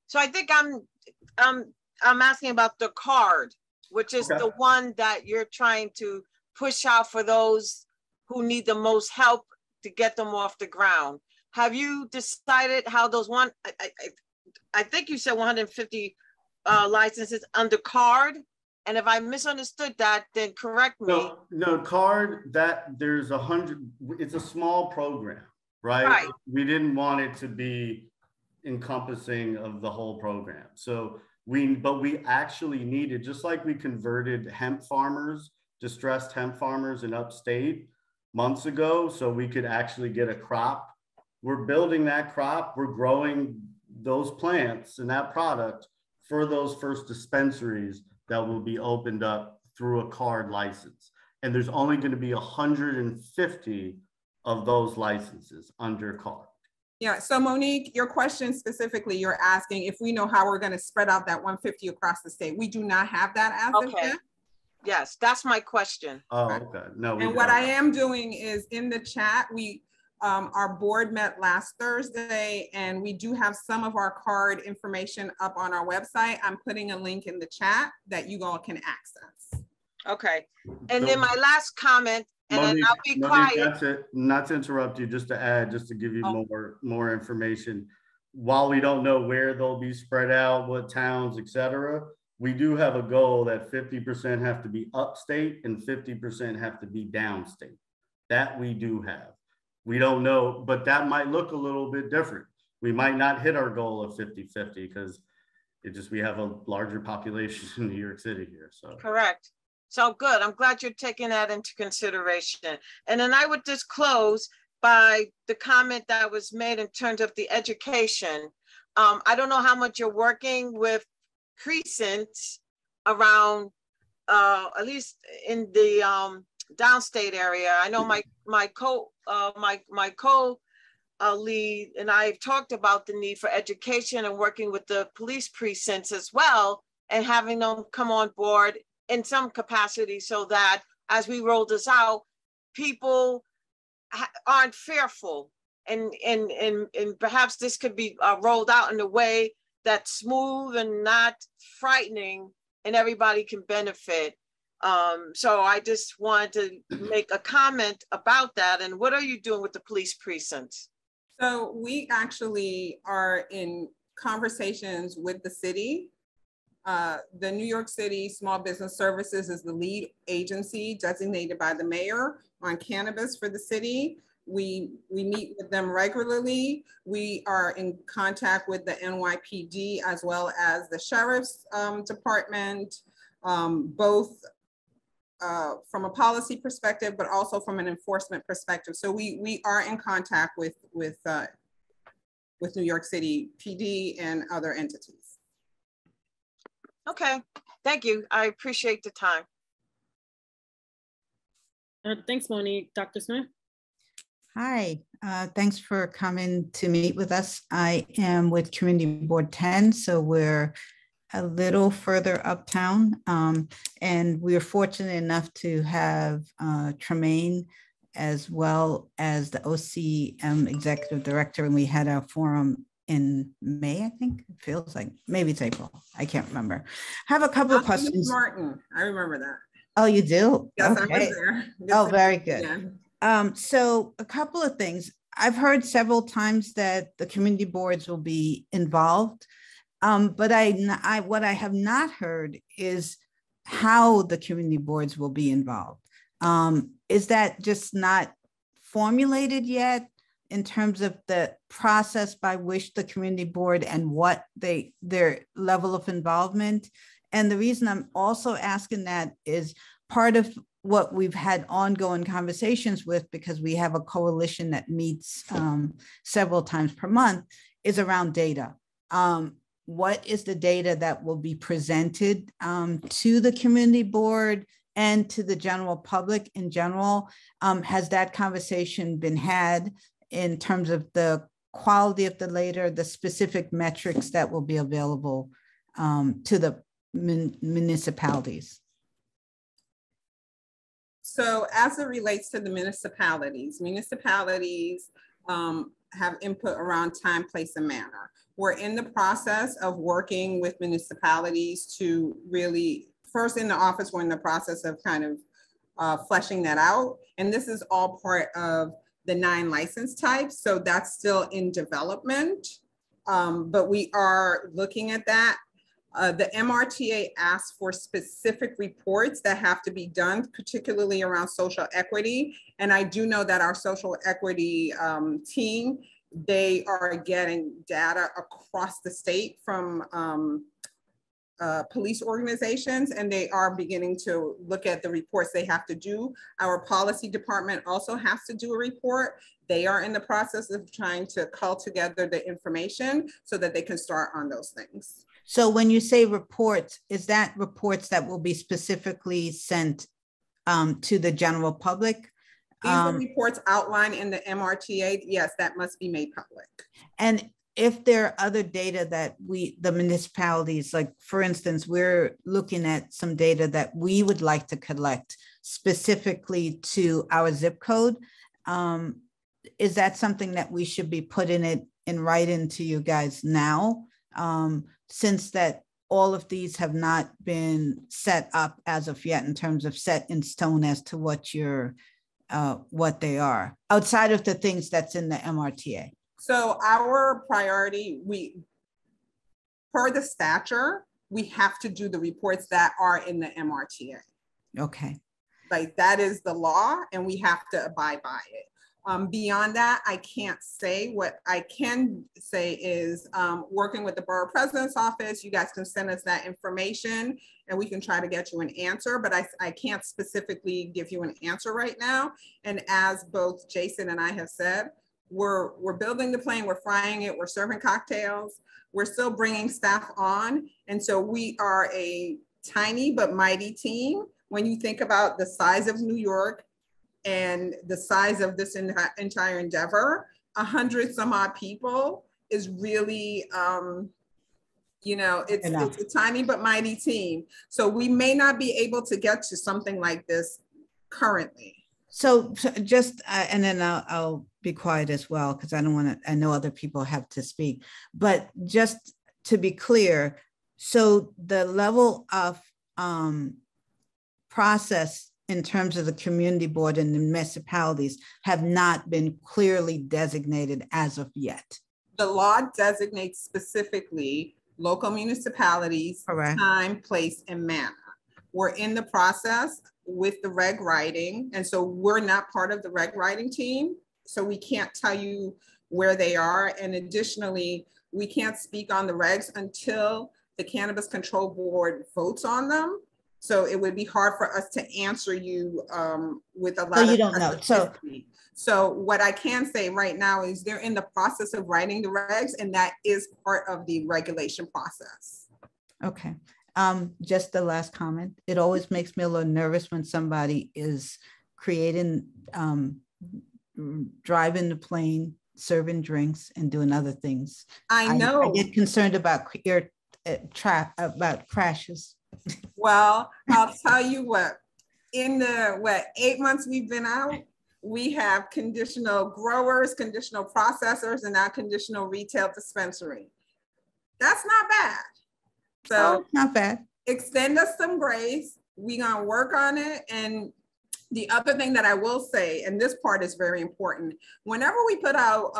So I think I'm asking about the card, which is the one that you're trying to push out for those who need the most help to get them off the ground. Have you decided how those I think you said 150 licenses under card? And if I misunderstood that, then correct me. No, card, that there's 100, it's a small program, right? We didn't want it to be encompassing of the whole program. So but we actually needed, just like we converted hemp farmers, distressed hemp farmers in upstate months ago, so we could actually get a crop. We're building that crop, we're growing those plants and that product for those first dispensaries that will be opened up through a card license. And there's only going to be 150 of those licenses under card. Yeah, so Monique, your question specifically, you're asking if we know how we're going to spread out that 150 across the state. We do not have that as of yet. Yes, that's my question. Oh, okay. No. And what I am doing is in the chat, our board met last Thursday, and we do have some of our card information up on our website. I'm putting a link in the chat that you all can access. Okay. And then my last comment, and Monique, then I'll be quiet. That's it. Not to interrupt you, just to add, just to give you more information. While we don't know where they'll be spread out, what towns, etc., we do have a goal that 50% have to be upstate and 50% have to be downstate. That we do have. We don't know, but that might look a little bit different. We might not hit our goal of 50-50 because we have a larger population in New York City here. So correct. So good. I'm glad you're taking that into consideration. And then I would just close by the comment that was made in terms of the education. I don't know how much you're working with precincts around, at least in the downstate area. I know my co-lead and I've talked about the need for education and working with the police precincts as well, and having them come on board in some capacity so that as we roll this out, people aren't fearful, and perhaps this could be rolled out in a way that's smooth and not frightening, and everybody can benefit. So I just wanted to make a comment about that. And what are you doing with the police precincts? So we actually are in conversations with the city. The New York City Small Business Services is the lead agency designated by the mayor on cannabis for the city. We meet with them regularly. We are in contact with the NYPD as well as the Sheriff's Department, both from a policy perspective, but also from an enforcement perspective. So we are in contact with New York City PD and other entities. Okay, thank you. I appreciate the time. Thanks, Monique. Dr. Smith? Hi, thanks for coming to meet with us. I am with Community Board 10, so we're a little further uptown, and we're fortunate enough to have Tremaine as well as the OCM Executive Director, and we had a forum in May, I think. It feels like, maybe it's April. I can't remember. I have a couple of questions. Martin, I remember that. Oh, you do? Yes, okay. I was there. Oh, very good. So a couple of things. I've heard several times that the community boards will be involved, but what I have not heard is how the community boards will be involved. Is that just not formulated yet? in terms of the process by which the community board and what their level of involvement. And the reason I'm also asking that is part of what we've had ongoing conversations with, because we have a coalition that meets several times per month, is around data. What is the data that will be presented to the community board and to the general public in general? Has that conversation been had in terms of the quality of the data, the specific metrics that will be available to the municipalities? So as it relates to the municipalities have input around time, place, and manner. We're in the process of working with municipalities to really, first in the office, we're in the process of kind of fleshing that out. And this is all part of the 9 license types. So that's still in development, but we are looking at that. The MRTA asks for specific reports that have to be done, particularly around social equity. And I do know that our social equity team, they are getting data across the state from police organizations, and they are beginning to look at the reports they have to do. Our policy department also has to do a report. They are in the process of trying to cull together the information so that they can start on those things. So when you say reports, is that reports that will be specifically sent to the general public? These are reports outlined in the MRTA. Yes, that must be made public. And if there are other data that the municipalities, like for instance, we're looking at some data that we would like to collect specifically to our zip code. Is that something that we should be putting it in writing to you guys now? Since that all of these have not been set up as of yet in terms of set in stone as to what they are, outside of the things that's in the MRTA. So our priority, per the stature, we have to do the reports that are in the MRTA. Okay. Like that is the law and we have to abide by it. Beyond that, I can't say. What I can say is working with the Borough President's office, you guys can send us that information and we can try to get you an answer, but I can't specifically give you an answer right now. And as both Jason and I have said, we're building the plane, we're flying it, we're serving cocktails, we're still bringing staff on. And so we are a tiny but mighty team. When you think about the size of New York, and the size of this entire endeavor, 100 some odd people is really, it's a tiny but mighty team. So we may not be able to get to something like this currently. So just, and then I'll be quiet as well, because I know other people have to speak, but just to be clear, so the level of process in terms of the community board and the municipalities have not been clearly designated as of yet. The law designates specifically local municipalities, correct, time, place, and manner. We're in the process with the reg writing. And so we're not part of the reg writing team. So we can't tell you where they are. And additionally, we can't speak on the regs until the Cannabis Control Board votes on them. So it would be hard for us to answer you with a lot of. You don't know. So what I can say right now is they're in the process of writing the regs, and that is part of the regulation process. Okay. Just the last comment. It always makes me a little nervous when somebody is creating, driving the plane, serving drinks, and doing other things. I know. I get concerned about about crashes. Well, I'll tell you what, in the 8 months we've been out, we have conditional growers, conditional processors, and now conditional retail dispensary. That's not bad. So not bad. Extend us some grace. We're gonna work on it. And the other thing that I will say, and this part is very important, whenever we put out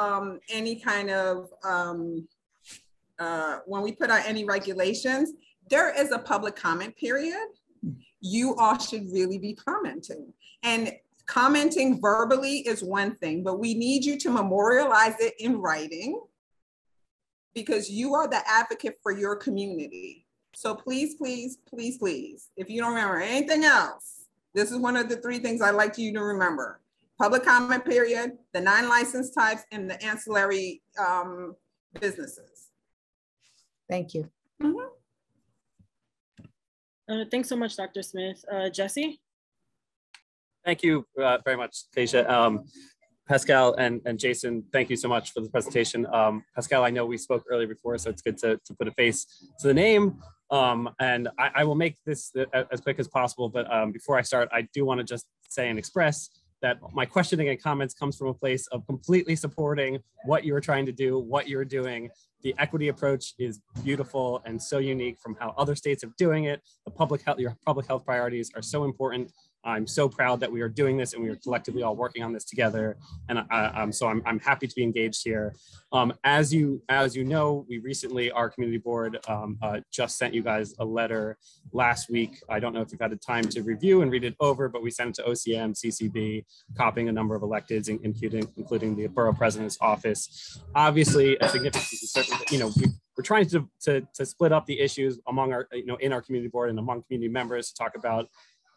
any kind of, when we put out any regulations, there is a public comment period. You all should really be commenting. And Commenting verbally is one thing, but we need you to memorialize it in writing because you are the advocate for your community. So please, please, please, please, if you don't remember anything else, this is one of the 3 things I'd like you to remember. Public comment period, the 9 license types, and the ancillary businesses. Thank you. Mm-hmm. Thanks so much, Dr. Smith. Jesse? Thank you very much, Keisha. Pascal and Jason, thank you so much for the presentation. Pascal, I know we spoke earlier before, so it's good to put a face to the name. And I will make this as quick as possible, but before I start, I do want to just say and express that my questioning and comments comes from a place of completely supporting what you're trying to do, what you're doing. The equity approach is beautiful and so unique from how other states are doing it. Your public health priorities are so important. I'm so proud that we are doing this and we are collectively all working on this together. And so I'm happy to be engaged here. As you know, we recently, our community board just sent you guys a letter last week. I don't know if you've had the time to review and read it over, but we sent it to OCM, CCB, copying a number of electeds, including the borough president's office. Obviously, a significant, we're trying to split up the issues among our, in our community board and among community members to talk about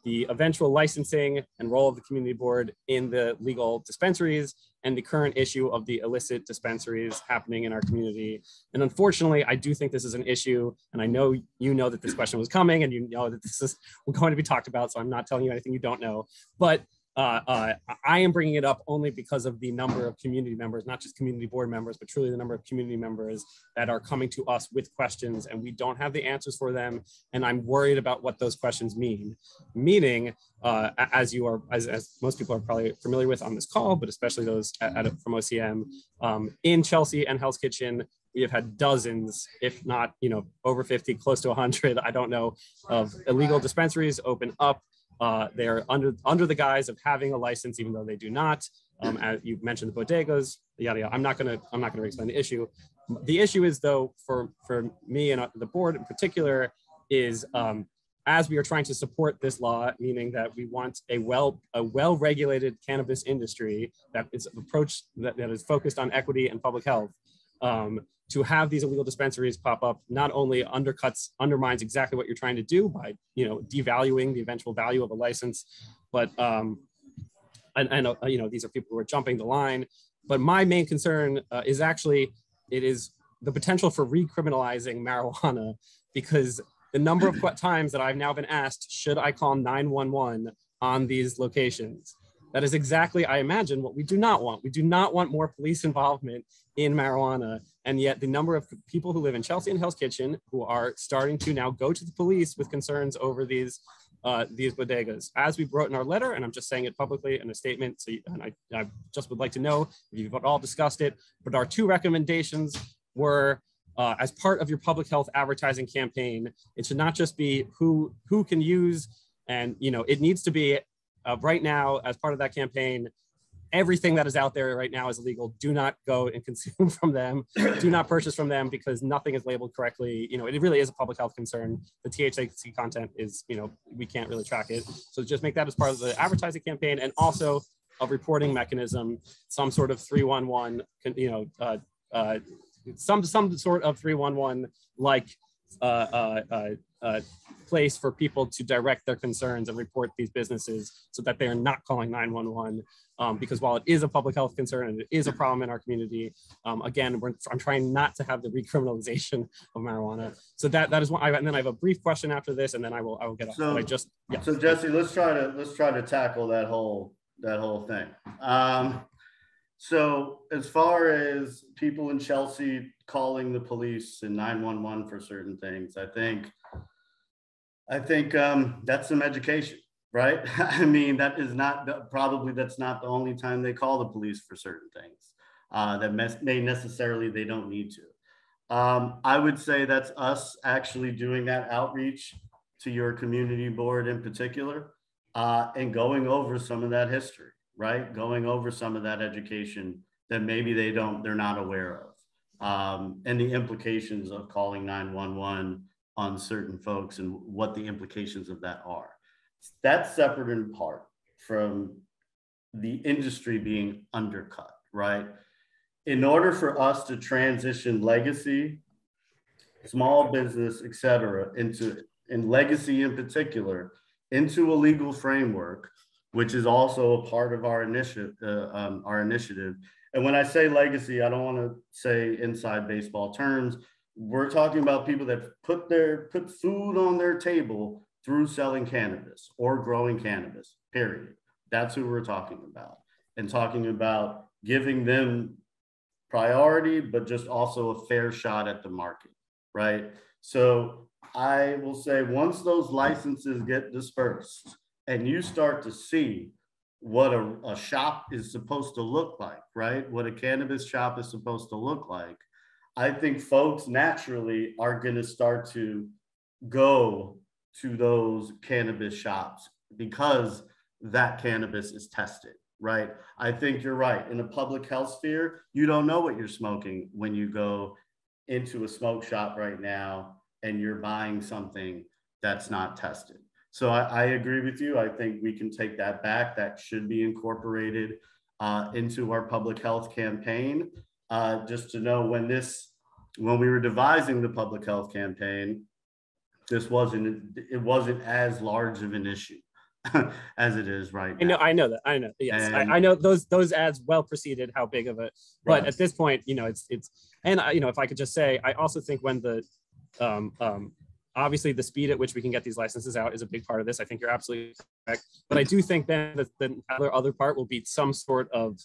the eventual licensing and role of the community board in the legal dispensaries and the current issue of the illicit dispensaries happening in our community. And unfortunately, I do think this is an issue, and I know you know that this question was coming and you know that this is going to be talked about, so I'm not telling you anything you don't know. But I am bringing it up only because of the number of community members, not just community board members, but truly the number of community members that are coming to us with questions and we don't have the answers for them. And I'm worried about what those questions mean. Meaning, as most people are probably familiar with on this call, but especially those from OCM, in Chelsea and Hell's Kitchen, we have had dozens, if not, over 50, close to 100, I don't know, of illegal dispensaries open up. They're under the guise of having a license, even though they do not. As you mentioned, the bodegas, yada yada. I'm not gonna explain the issue. The issue is, though, for me and the board in particular, is as we are trying to support this law, meaning that we want a well-regulated cannabis industry that is that is focused on equity and public health. To have these illegal dispensaries pop up not only undermines exactly what you're trying to do by devaluing the eventual value of a license, but I know these are people who are jumping the line. But my main concern is actually the potential for recriminalizing marijuana, because the number of times that I've now been asked, should I call 911 on these locations? That is exactly, I imagine, what we do not want. We do not want more police involvement in marijuana. And yet the number of people who live in Chelsea and Hell's Kitchen who are starting to now go to the police with concerns over these bodegas. As we wrote in our letter, and I'm just saying it publicly in a statement, and I just would like to know if you've all discussed it, but our 2 recommendations were, as part of your public health advertising campaign, it should not just be who can use, and it needs to be right now, as part of that campaign, everything that is out there right now is illegal. Do not go and consume from them. Do not purchase from them, because nothing is labeled correctly. It really is a public health concern. The THC content is, we can't really track it. So just make that as part of the advertising campaign, and also a reporting mechanism, some sort of 311, some sort of 311 like place for people to direct their concerns and report these businesses, so that they are not calling 911. Because while it is a public health concern and it is a problem in our community, again, I'm trying not to have the recriminalization of marijuana. So that is one. And then I have a brief question after this, and then I will get off. So, So Jesse, let's try to tackle that whole thing. So as far as people in Chelsea calling the police and 911 for certain things, I think that's some education, right? I mean, that's not the only time they call the police for certain things that may necessarily they don't need to. I would say that's us actually doing that outreach to your community board in particular, and going over some of that history, right? Going over some of that education that maybe they're not aware of, and the implications of calling 911 on certain folks and what the implications of that are. That's separate and apart from the industry being undercut, right? In order for us to transition legacy, small business, et cetera, and legacy in particular, into a legal framework, which is also a part of our initiative. And when I say legacy, I don't want to say inside baseball terms. We're talking about people that put food on their table through selling cannabis or growing cannabis, period. That's who we're talking about. And talking about giving them priority, but just also a fair shot at the market, right? So I will say once those licenses get dispersed and you start to see what a shop is supposed to look like, right? What a cannabis shop is supposed to look like, I think folks naturally are going to start to go to those cannabis shops because that cannabis is tested, right? I think you're right. In a public health sphere, you don't know what you're smoking when you go into a smoke shop right now and you're buying something that's not tested. So I agree with you. I think we can take that back. That should be incorporated into our public health campaign. Just to know when we were devising the public health campaign, it wasn't as large of an issue as it is right now. I know that. Yes, I know those ads well preceded how big of a. But right. At this point, it's and if I could just say, I also think when the obviously the speed at which we can get these licenses out is a big part of this. I think you're absolutely correct. But I do think then that the other part will be some sort of.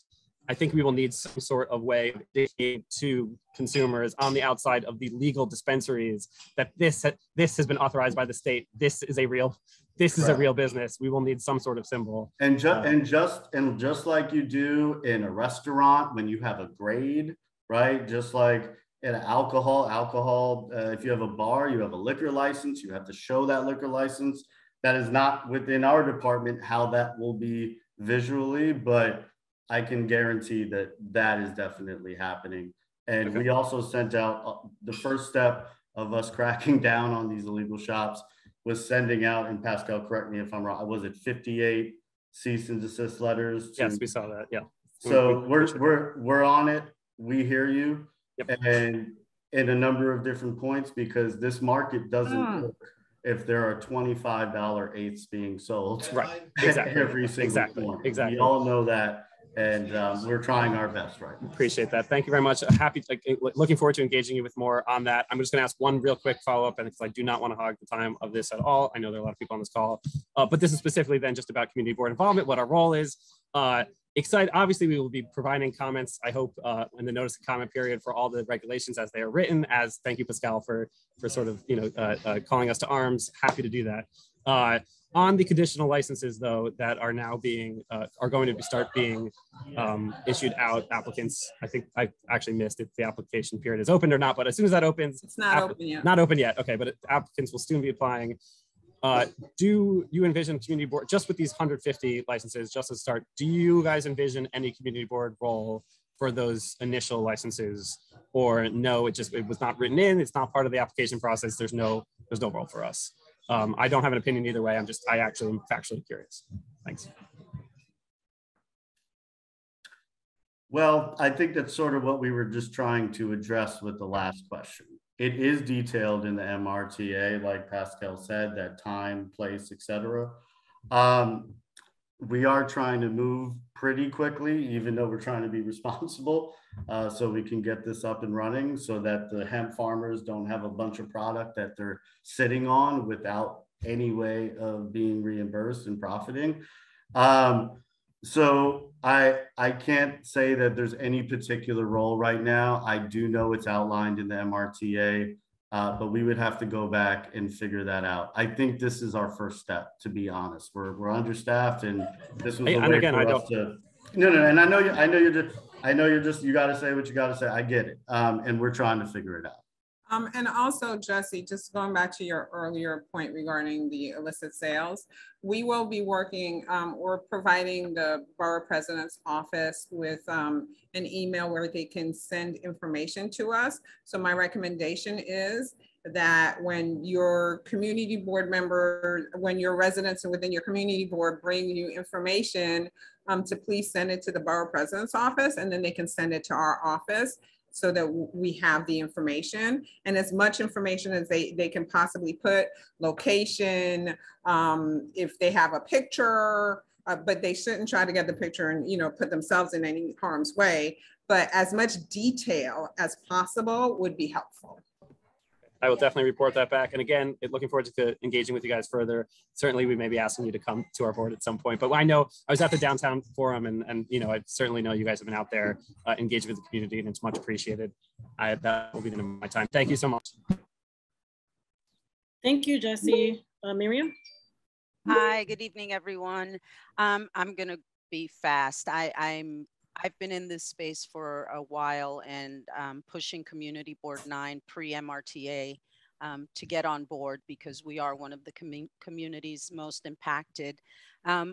I think we will need some sort of way of indicating to consumers on the outside of the legal dispensaries that this has been authorized by the state. This is a real business. We will need some sort of symbol. And just like you do in a restaurant when you have a grade, right? Just like in alcohol. If you have a bar, you have a liquor license. You have to show that liquor license. That is not within our department how that will be visually, but I can guarantee that is definitely happening. And okay. We also sent out the first step of us cracking down on these illegal shops was sending out, and Pascal, correct me if I'm wrong, was it 58 cease and desist letters? Yes, we saw that. Yeah. So we're on it. We hear you. Yep. And in a number of different points, because this market doesn't work if there are $25 eighths being sold. Right. Exactly. Every single point. Exactly. We all know that. And we're trying our best right now. Appreciate that. Thank you very much. Looking forward to engaging you with more on that. I'm just going to ask one real quick follow-up, and because I do not want to hog the time of this at all. I know there are a lot of people on this call, but this is specifically then just about community board involvement, what our role is. Excited. Obviously, we will be providing comments, I hope, in the notice of comment period for all the regulations as they are written. Thank you, Pascal, for sort of calling us to arms. Happy to do that. On the conditional licenses, though, that are now are going to start being issued out, applicants, I think I actually missed if the application period is opened or not, but as soon as that opens, it's not open yet. Not open yet. Okay, but applicants will soon be applying. Do you envision community board, just with these 150 licenses, just to start, do you guys envision any community board role for those initial licenses, or no, it was not written in, it's not part of the application process, there's no role for us? I don't have an opinion either way. I actually am factually curious. Thanks. Well, I think that's sort of what we were just trying to address with the last question. It is detailed in the MRTA, like Pascal said, that time, place, etc. We are trying to move pretty quickly, even though we're trying to be responsible, so we can get this up and running so that the hemp farmers don't have a bunch of product that they're sitting on without any way of being reimbursed and profiting. So I can't say that there's any particular role right now. I do know it's outlined in the MRTA, but we would have to go back and figure that out. I think this is our first step, to be honest. We're understaffed, and this was a way for us to. No, and I know you're just you got to say what you got to say. I get it, and we're trying to figure it out. And also, Jesse, just going back to your earlier point regarding the illicit sales, we will be working or providing the Borough President's office with an email where they can send information to us. So my recommendation is that when your community board member, when your residents within your community board bring you information, to please send it to the borough president's office, and then they can send it to our office so that we have the information, and as much information as they can possibly put, location, if they have a picture, but they shouldn't try to get the picture and, you know, put themselves in any harm's way. But as much detail as possible would be helpful. I will definitely report that back. And again, looking forward to engaging with you guys further. Certainly, we may be asking you to come to our board at some point. But I know I was at the downtown forum, and you know, I certainly know you guys have been out there engaging with the community, and it's much appreciated. That will be the end of my time. Thank you so much. Thank you, Jesse. Miriam? Hi, good evening, everyone. I'm going to be fast. I've been in this space for a while and pushing Community Board 9 pre-MRTA to get on board because we are one of the communities most impacted.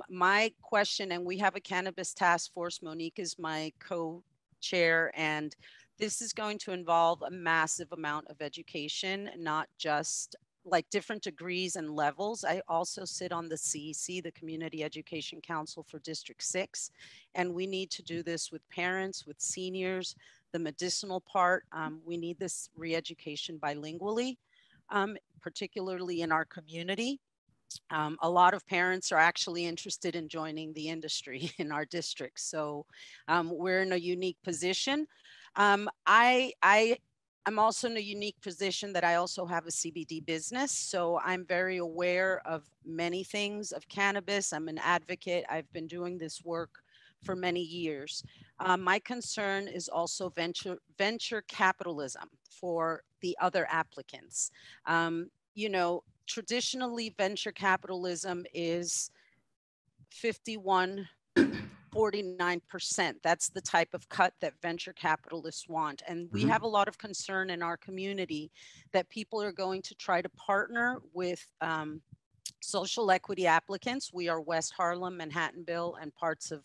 My question, and we have a cannabis task force, Monique is my co-chair, and this is going to involve a massive amount of education, not just like different degrees and levels. I also sit on the CEC, the Community Education Council for District 6, and we need to do this with parents, with seniors, the medicinal part. We need this re-education bilingually, particularly in our community. A lot of parents are actually interested in joining the industry in our district, so we're in a unique position. I'm also in a unique position that I also have a CBD business. So I'm very aware of many things of cannabis. I'm an advocate. I've been doing this work for many years. My concern is also venture capitalism for the other applicants. You know, traditionally venture capitalism is 49%. That's the type of cut that venture capitalists want. And we have a lot of concern in our community that people are going to try to partner with social equity applicants. We are West Harlem, Manhattanville, and parts of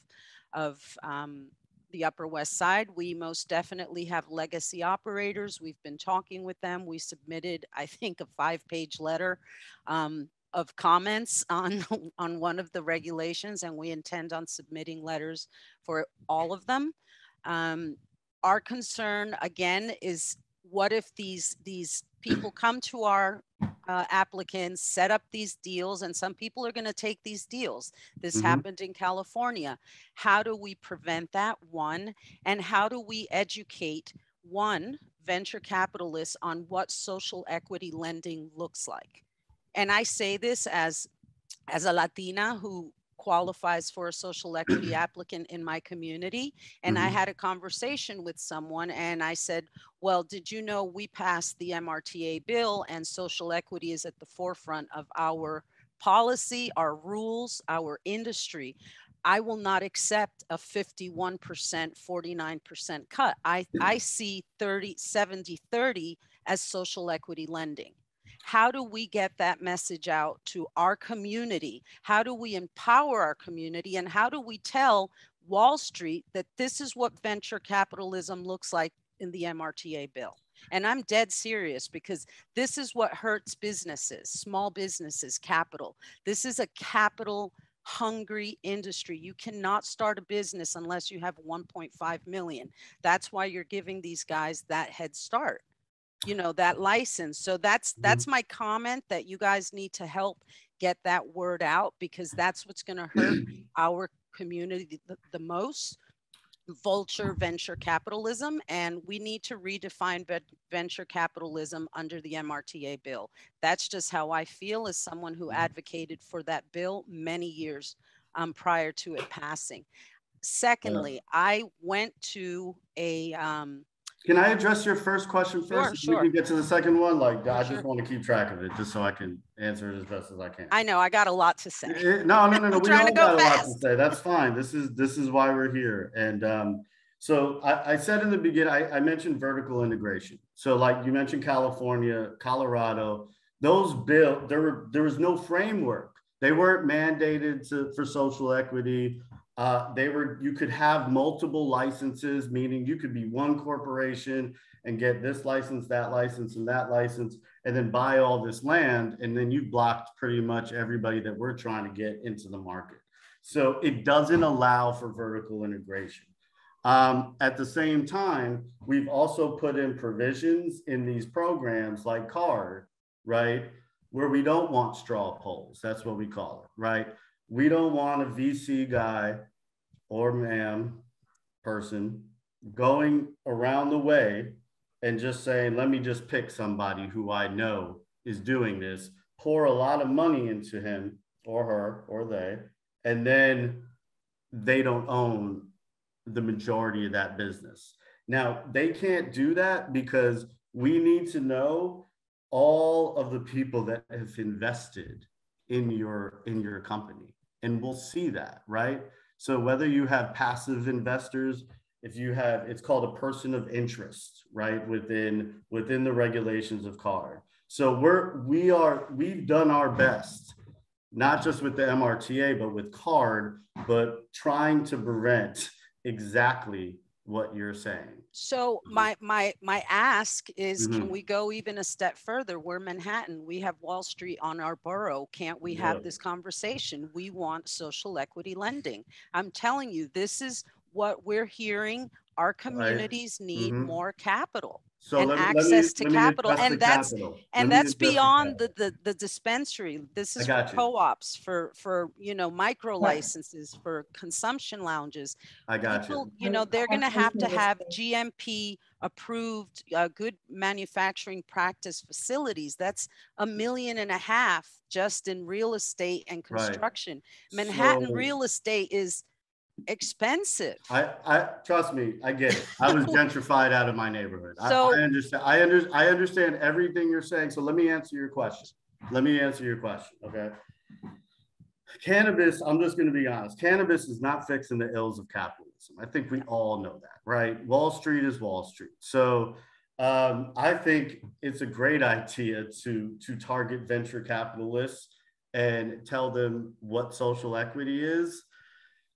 the Upper West Side. We most definitely have legacy operators. We've been talking with them. We submitted, I think, a 5-page letter of comments on one of the regulations, and we intend on submitting letters for all of them. Our concern, again, is what if these people come to our applicants, set up these deals, and some people are going to take these deals. This happened in California. How do we prevent that, one? And how do we educate, one, venture capitalists on what social equity lending looks like? And I say this as a Latina who qualifies for a social equity applicant in my community. And I had a conversation with someone and I said, well, did you know we passed the MRTA bill and social equity is at the forefront of our policy, our rules, our industry? I will not accept a 51%, 49% cut. I see 70-30 as social equity lending. How do we get that message out to our community? How do we empower our community? And how do we tell Wall Street that this is what venture capitalism looks like in the MRTA bill? And I'm dead serious because this is what hurts businesses, small businesses, capital. This is a capital hungry industry. You cannot start a business unless you have 1.5 million. That's why you're giving these guys that head start, you know, that license. So that's my comment, that you guys need to help get that word out, because that's what's going to hurt our community the most. Vulture venture capitalism, and we need to redefine venture capitalism under the MRTA bill. That's just how I feel as someone who advocated for that bill many years prior to it passing. Secondly, I went to a can I address your first question first? Sure. We can get to the second one. Like, I just want to keep track of it, just so I can answer it as best as I can. I know I got a lot to say. No. We all got a lot to say. That's fine. This is why we're here. And so I said in the beginning, I mentioned vertical integration. So like you mentioned California, Colorado, those bills, there was no framework. They weren't mandated for social equity. You could have multiple licenses, meaning you could be one corporation and get this license, that license, and that license, and then buy all this land. And then you blocked pretty much everybody that we're trying to get into the market. So it doesn't allow for vertical integration. At the same time, we've also put in provisions in these programs like CARD, right? Where we don't want straw polls. That's what we call it, right? We don't want a VC guy or ma'am person going around the way and just saying, let me just pick somebody who I know is doing this, pour a lot of money into him or her or they, and then they don't own the majority of that business. Now, they can't do that because we need to know all of the people that have invested in your company. And we'll see that, right? So whether you have passive investors, if you have, it's called a person of interest, right? Within the regulations of CARD. So we've done our best, not just with the MRTA, but with CARD, but trying to prevent exactly what you're saying. So my ask is, can we go even a step further? We're Manhattan. We have Wall Street on our borough. Can't we have this conversation? We want social equity lending. I'm telling you, this is what we're hearing. Our communities need more capital. So and access to capital, and that's beyond the dispensary. This is for co-ops, for micro licenses, for consumption lounges. I got People, they're going to have GMP approved good manufacturing practice facilities. That's $1.5 million just in real estate and construction. Right. Manhattan real estate is expensive. I trust me, I get it. I was gentrified out of my neighborhood. So, I understand everything you're saying. So let me answer your question. Okay. Cannabis, I'm just going to be honest. Cannabis is not fixing the ills of capitalism. I think we all know that, right? Wall Street is Wall Street. So I think it's a great idea to target venture capitalists and tell them what social equity is.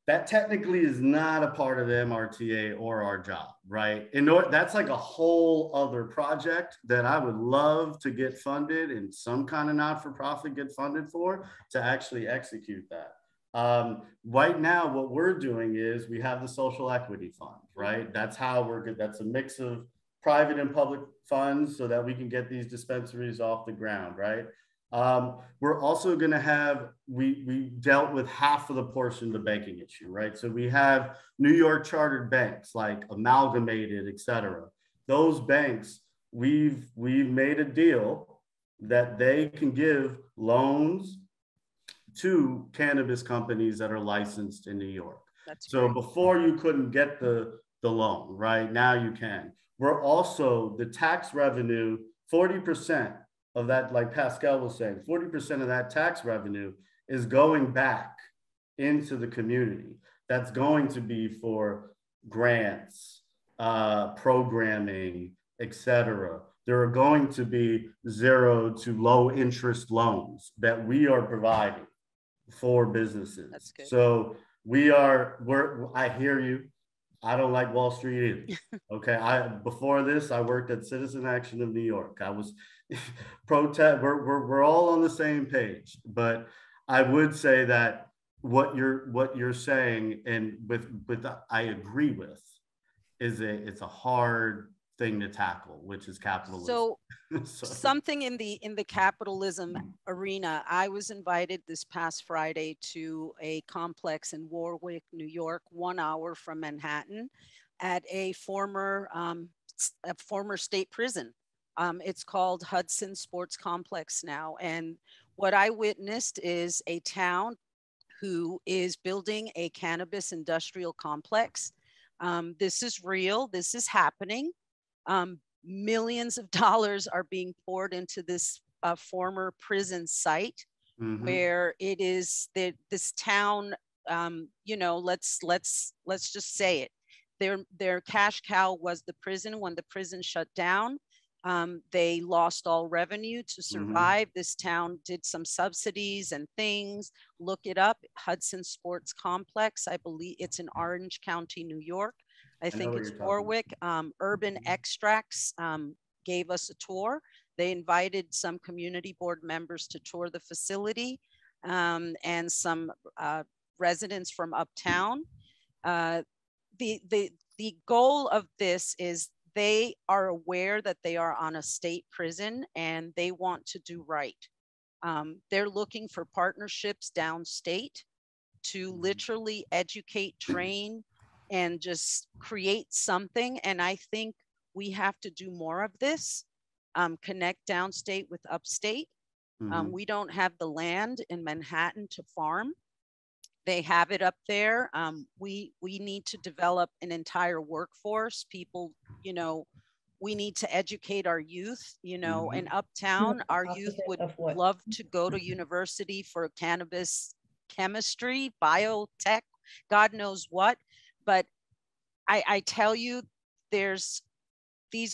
That technically is not a part of the MRTA or our job, right? That's like a whole other project that I would love to get funded and some kind of not-for-profit get funded for to actually execute that. Right now, what we're doing is we have the social equity fund, right? That's how we're good. That's a mix of private and public funds so that we can get these dispensaries off the ground, right? We're also going to have, we dealt with half of the portion of the banking issue, right? So we have New York chartered banks like Amalgamated, et cetera. Those banks, we've made a deal that they can give loans to cannabis companies that are licensed in New York. So before you couldn't get the loan, right? Now you can. We're also, the tax revenue, 40% of that, like Pascal was saying, 40% of that tax revenue is going back into the community. That's going to be for grants, programming, etc. There are going to be 0 to low interest loans that we are providing for businesses. That's good. So I hear you. I don't like Wall Street either. Okay. Before this, I worked at Citizen Action of New York. I was protest. We're all on the same page, but I would say that what you're saying, and with I agree with, it's a hard thing to tackle, which is capitalism. So something in the capitalism arena. I was invited this past Friday to a complex in Warwick, New York, 1 hour from Manhattan, at a former state prison. It's called Hudson Sports Complex now. And what I witnessed is a town who is building a cannabis industrial complex. This is real. This is happening. Millions of dollars are being poured into this former prison site, where it is that this town, let's just say it. Their cash cow was the prison. When the prison shut down, they lost all revenue to survive. This town did some subsidies and things. Look it up, Hudson Sports Complex. I believe it's in Orange County, New York. I think it's Warwick. Urban Extracts gave us a tour. They invited some community board members to tour the facility, and some residents from uptown. The goal of this is they are aware that they are on a state prison and they want to do right. They're looking for partnerships downstate to literally educate, train, and just create something. And I think we have to do more of this, connect downstate with upstate. We don't have the land in Manhattan to farm. They have it up there. We need to develop an entire workforce. People, you know, we need to educate our youth, you know, in uptown, our youth would love to go to university for cannabis chemistry, biotech, God knows what. But I tell you, these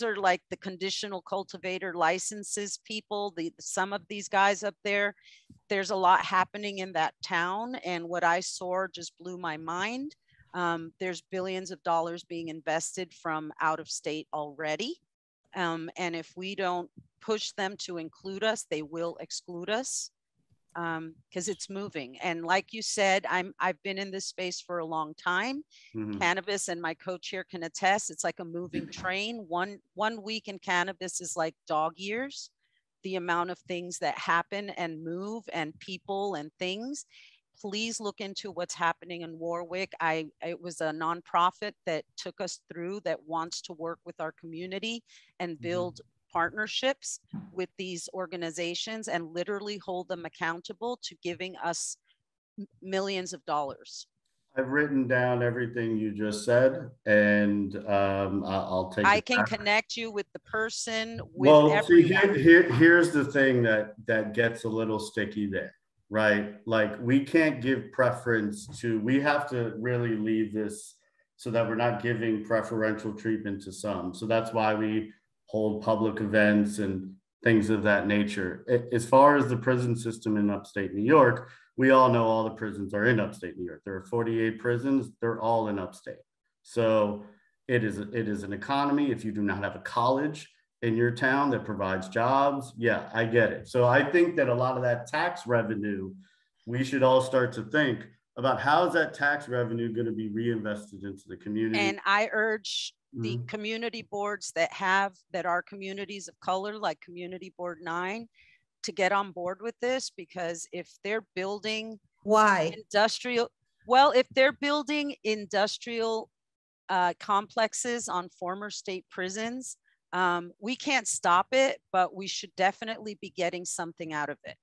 are like the conditional cultivator licenses people, some of these guys up there, there's a lot happening in that town. And what I saw just blew my mind. There's billions of dollars being invested from out of state already. And if we don't push them to include us, they will exclude us. Because it's moving. And like you said, I've been in this space for a long time. Cannabis, and my co-chair can attest, it's like a moving train. One week in cannabis is like dog years. The amount of things that happen and move, and people and things. Please look into what's happening in Warwick. It was a nonprofit that took us through, that wants to work with our community and build partnerships with these organizations and literally hold them accountable to giving us millions of dollars. I've written down everything you just said, and I'll take I can connect you with the person, with everyone. Here's the thing that gets a little sticky there, right? Like, we can't give preference to, we have to really leave this so that we're not giving preferential treatment to some. So that's why we hold public events and things of that nature. As far as the prison system in upstate New York, we all know all the prisons are in upstate New York. There are 48 prisons, they're all in upstate. So it is an economy. If you do not have a college in your town that provides jobs, yeah, I get it. So I think that a lot of that tax revenue, we should all start to think about how is that tax revenue going to be reinvested into the community. And I urge the community boards that are communities of color, like Community Board 9, to get on board with this, because if they're building if they're building industrial complexes on former state prisons, we can't stop it, but we should definitely be getting something out of it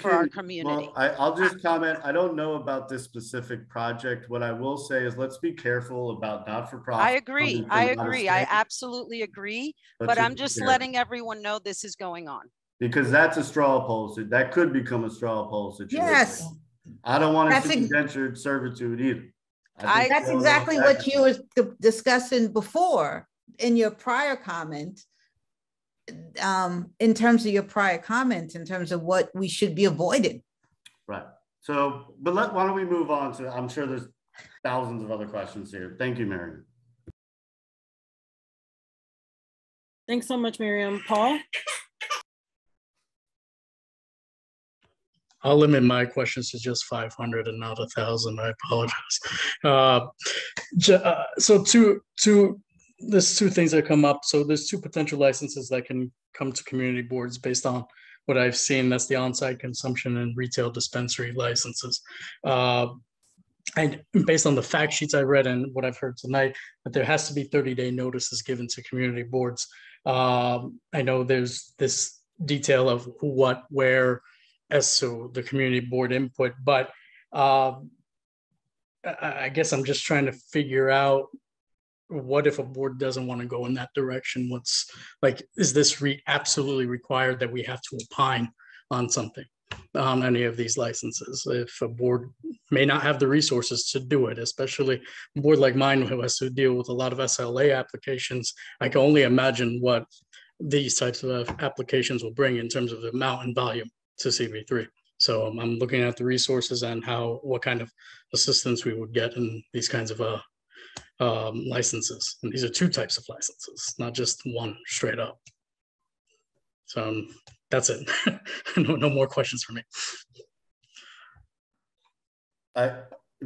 for our community. Well, I'll just comment. I don't know about this specific project. What I will say is, let's be careful about not-for-profit. I agree. I absolutely agree. But I'm just letting everyone know this is going on. Because that's a straw poll. That could become a straw poll situation. Yes. I don't want to see indentured servitude either. That's exactly what you were discussing before in your prior comment, in terms of what we should be avoiding. Right. So, but why don't we move on to, I'm sure there's thousands of other questions here. Thank you, Miriam. Thanks so much, Miriam. Paul? I'll limit my questions to just 500 and not 1,000. I apologize. So there's two things that come up. So there's two potential licenses that can come to community boards based on what I've seen. That's the on-site consumption and retail dispensary licenses. And based on the fact sheets I read and what I've heard tonight, that there has to be 30-day notices given to community boards. I know there's this detail of who, what, where, as to the community board input, but I guess I'm just trying to figure out, what if a board doesn't want to go in that direction? What's like, is this absolutely required that we have to opine on something, on any of these licenses? If a board may not have the resources to do it, especially a board like mine who has to deal with a lot of SLA applications, I can only imagine what these types of applications will bring in terms of the amount and volume to CB3. So I'm looking at the resources and what kind of assistance we would get in these kinds of licenses. And these are two types of licenses, not just one straight up. So that's it. No more questions for me.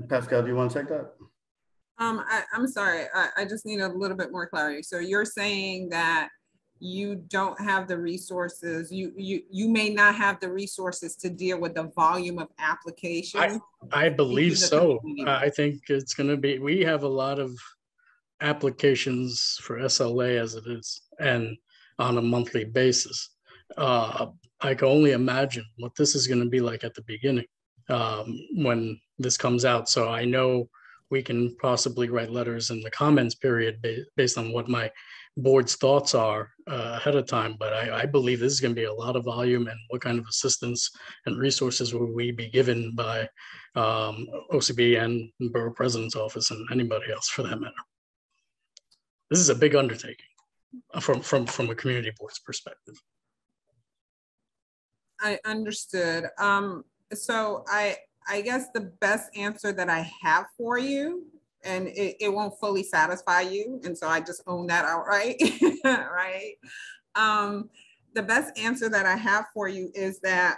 Pascal, do you want to take that? I'm sorry, I just need a little bit more clarity. So you're saying that you don't have the resources, you may not have the resources to deal with the volume of applications? I believe so. I think it's going to be, we have a lot of applications for SLA as it is, and on a monthly basis. I can only imagine what this is going to be like at the beginning when this comes out. So I know we can possibly write letters in the comments period based on what my board's thoughts are ahead of time. But I believe this is going to be a lot of volume, and what kind of assistance and resources will we be given by OCB and the Borough President's office and anybody else for that matter. This is a big undertaking from a community board's perspective. I understood. So I guess the best answer that I have for you, and it won't fully satisfy you, and so I just own that outright, right? The best answer that I have for you is that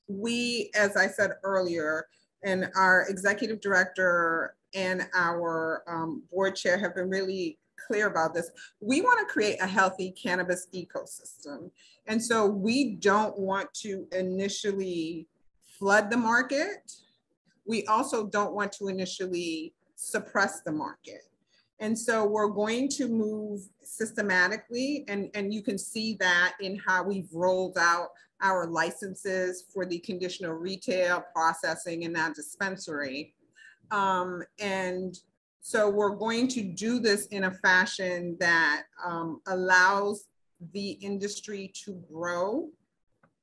we, as I said earlier, and our executive director and our board chair have been really clear about this. We want to create a healthy cannabis ecosystem. And so we don't want to initially flood the market. We also don't want to initially suppress the market. And so we're going to move systematically, and you can see that in how we've rolled out our licenses for the conditional retail, processing, and now dispensary. And so we're going to do this in a fashion that allows the industry to grow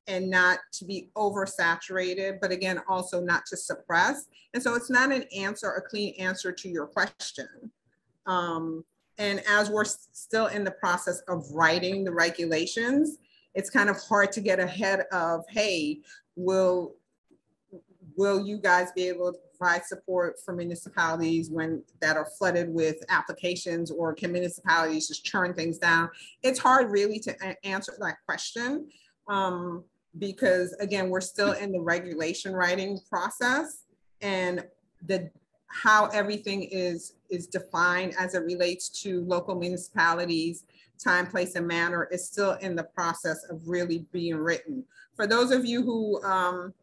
and not to be oversaturated, but again, also not to suppress. And so it's not an answer, a clean answer to your question. And as we're still in the process of writing the regulations, it's kind of hard to get ahead of, hey, will you guys be able to provide support for municipalities that are flooded with applications, or can municipalities just churn things down? It's hard really to answer that question because again, we're still in the regulation writing process, and how everything is defined as it relates to local municipalities, time, place, and manner is still in the process of really being written. For those of you who are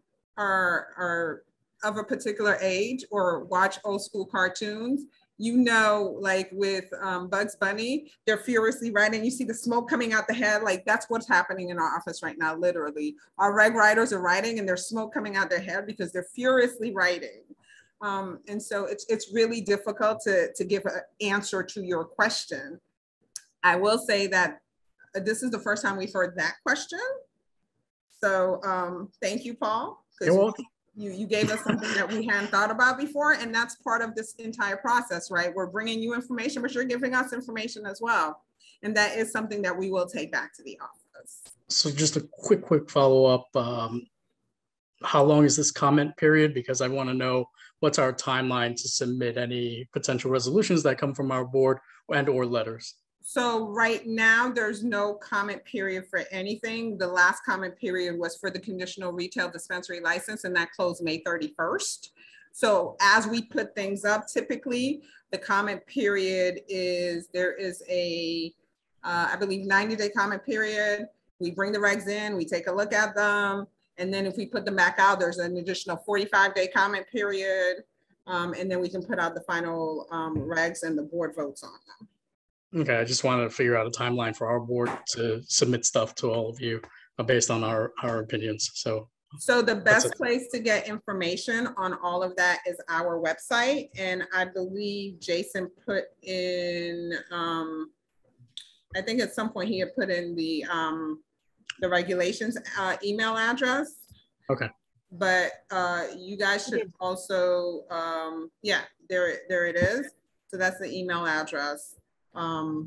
of a particular age or watch old school cartoons, you know, like with Bugs Bunny, they're furiously writing. You see the smoke coming out the head. Like that's what's happening in our office right now, literally. Our reg writers are writing and there's smoke coming out their head because they're furiously writing. And so it's really difficult to give an answer to your question. I will say that this is the first time we've heard that question. So thank you, Paul. You're welcome. You gave us something that we hadn't thought about before, and that's part of this entire process, right? We're bringing you information, but you're giving us information as well. And that is something that we will take back to the office. So just a quick follow-up. How long is this comment period? Because I want to know what's our timeline to submit any potential resolutions that come from our board and/or letters. So right now, there's no comment period for anything. The last comment period was for the conditional retail dispensary license, and that closed May 31st. So as we put things up, typically the comment period is, there is a, I believe 90-day comment period. We bring the regs in, we take a look at them. And then if we put them back out, there's an additional 45-day comment period. And then we can put out the final regs and the board votes on them. Okay, I just wanted to figure out a timeline for our board to submit stuff to all of you based on our opinions. So the best place to get information on all of that is our website. And I believe Jason put in, I think at some point he had put in the regulations email address. Okay. But you guys should also, yeah, there it is. So that's the email address. I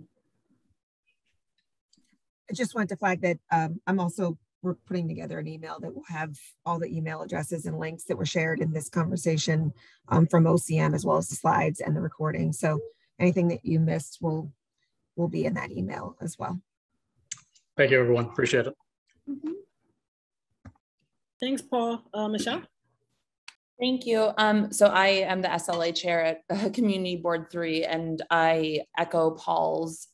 just want to flag that we're putting together an email that will have all the email addresses and links that were shared in this conversation from OCM, as well as the slides and the recording. So anything that you missed will be in that email as well. Thank you, everyone. Appreciate it. Thanks, Paul. Michelle? Thank you. So I am the SLA chair at Community Board 3, and I echo Paul's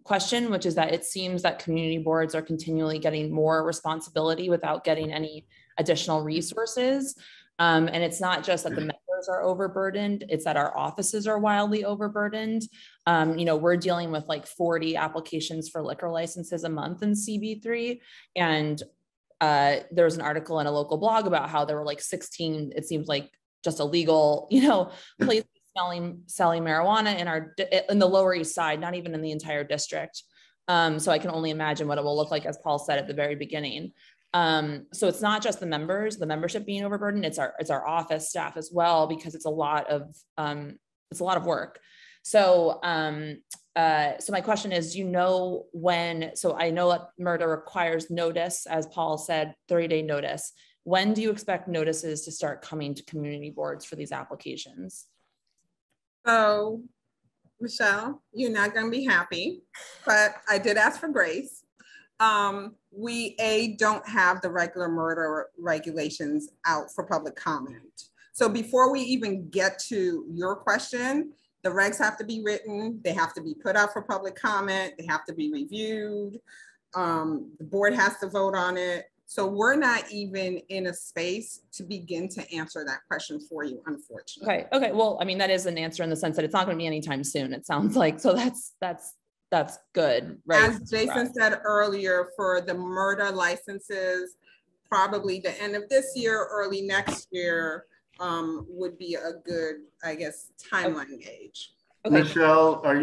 question, which is that it seems that community boards are continually getting more responsibility without getting any additional resources. And it's not just that the members are overburdened, it's that our offices are wildly overburdened. We're dealing with like 40 applications for liquor licenses a month in CB3. And there was an article in a local blog about how there were like 16, it seems like just illegal, places selling marijuana in the Lower East Side, not even in the entire district. So I can only imagine what it will look like, as Paul said at the very beginning. So it's not just the membership being overburdened, it's our office staff as well, because it's a lot of work. So, so my question is, when, so I know that MRTA requires notice, as Paul said, 30-day notice. When do you expect notices to start coming to community boards for these applications? So, Michelle, you're not going to be happy, but I did ask for grace. We don't have the regular MRTA regulations out for public comment. So before we even get to your question, the regs have to be written, they have to be put out for public comment, they have to be reviewed, the board has to vote on it. So we're not even in a space to begin to answer that question for you, unfortunately. Okay. Well, I mean, that is an answer in the sense that it's not going to be anytime soon, it sounds like. So that's good, right? As Jason said earlier, for the MRTA licenses, probably the end of this year, early next year, would be a good, I guess, timeline gauge. Okay. Michelle, are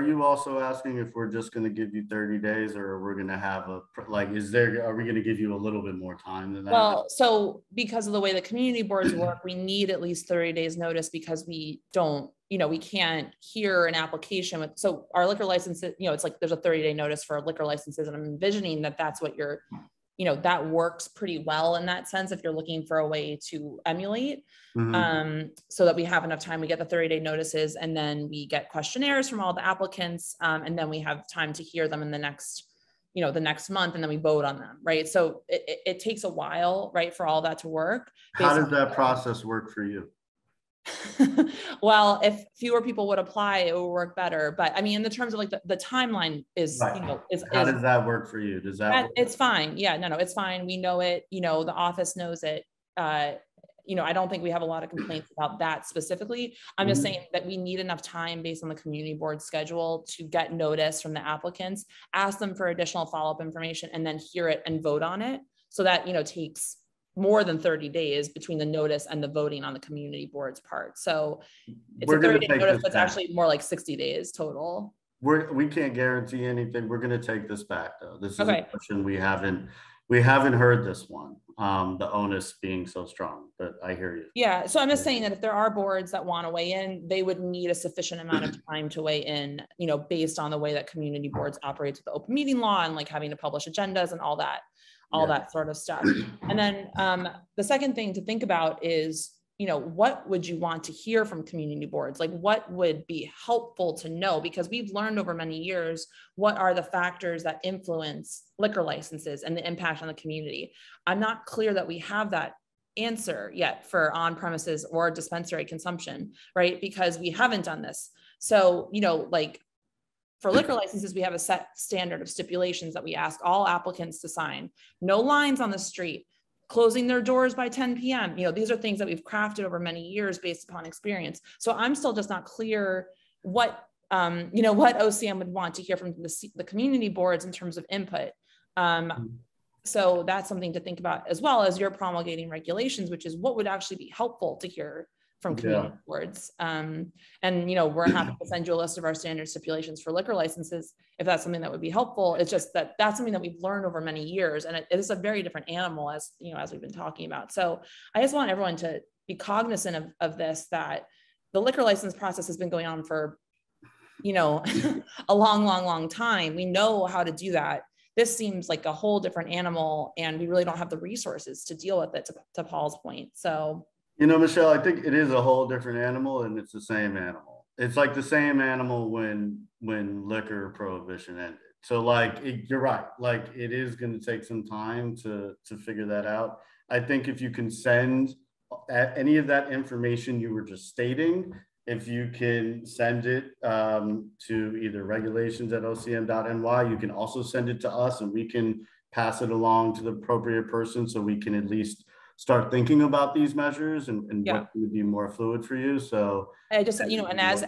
you also asking if we're just going to give you 30 days, or we're going to have are we going to give you a little bit more time than that? Well, so because of the way the community boards work, we need at least 30 days notice, because we don't, we can't hear an application with, so our liquor licenses, it's like there's a 30-day notice for liquor licenses, and I'm envisioning that that's what you're, that works pretty well in that sense, if you're looking for a way to emulate, so that we have enough time. We get the 30-day notices, and then we get questionnaires from all the applicants, and then we have time to hear them in the next month, and then we vote on them, right? So it takes a while, right, for all that to work. How does that process work for you? Well, if fewer people would apply, it would work better. But I mean, in the terms of like the timeline is, right. How does that work for you? Does that it's fine. Yeah, no, it's fine. We know it, the office knows it. I don't think we have a lot of complaints about that specifically. I'm just saying that we need enough time based on the community board schedule to get notice from the applicants, ask them for additional follow-up information, and then hear it and vote on it. So that, takes more than 30 days between the notice and the voting on the community board's part. So it's a 30-day notice, but it's actually more like 60 days total. We can't guarantee anything. We're going to take this back, though. This is a question we haven't heard this one, the onus being so strong, but I hear you. Yeah, so I'm just saying that if there are boards that want to weigh in, they would need a sufficient amount of time to weigh in, based on the way that community boards operates with the open meeting law and like having to publish agendas and all that sort of stuff. And then the second thing to think about is, what would you want to hear from community boards? Like, what would be helpful to know? Because we've learned over many years, what are the factors that influence liquor licenses and the impact on the community? I'm not clear that we have that answer yet for on-premises or dispensary consumption, right? Because we haven't done this. So, like, for liquor licenses, we have a set standard of stipulations that we ask all applicants to sign. No lines on the street, closing their doors by 10 p.m. These are things that we've crafted over many years based upon experience. So I'm still just not clear what OCM would want to hear from the community boards in terms of input. So that's something to think about, as well as you're promulgating regulations, which is what would actually be helpful to hear from community boards. And, we're happy to send you a list of our standard stipulations for liquor licenses, if that's something that would be helpful. It's just that that's something that we've learned over many years, and it is a very different animal, as we've been talking about. So I just want everyone to be cognizant of this, that the liquor license process has been going on for, a long time. We know how to do that. This seems like a whole different animal, and we really don't have the resources to deal with it, to Paul's point. So, Michelle, I think it is a whole different animal, and it's the same animal. It's like the same animal when liquor prohibition ended. So you're right. Like, it is going to take some time to figure that out. I think if you can send any of that information you were just stating, if you can send it to either regulations@ocm.ny, you can also send it to us and we can pass it along to the appropriate person so we can at least start thinking about these measures and what would be more fluid for you. So I just, you know, and as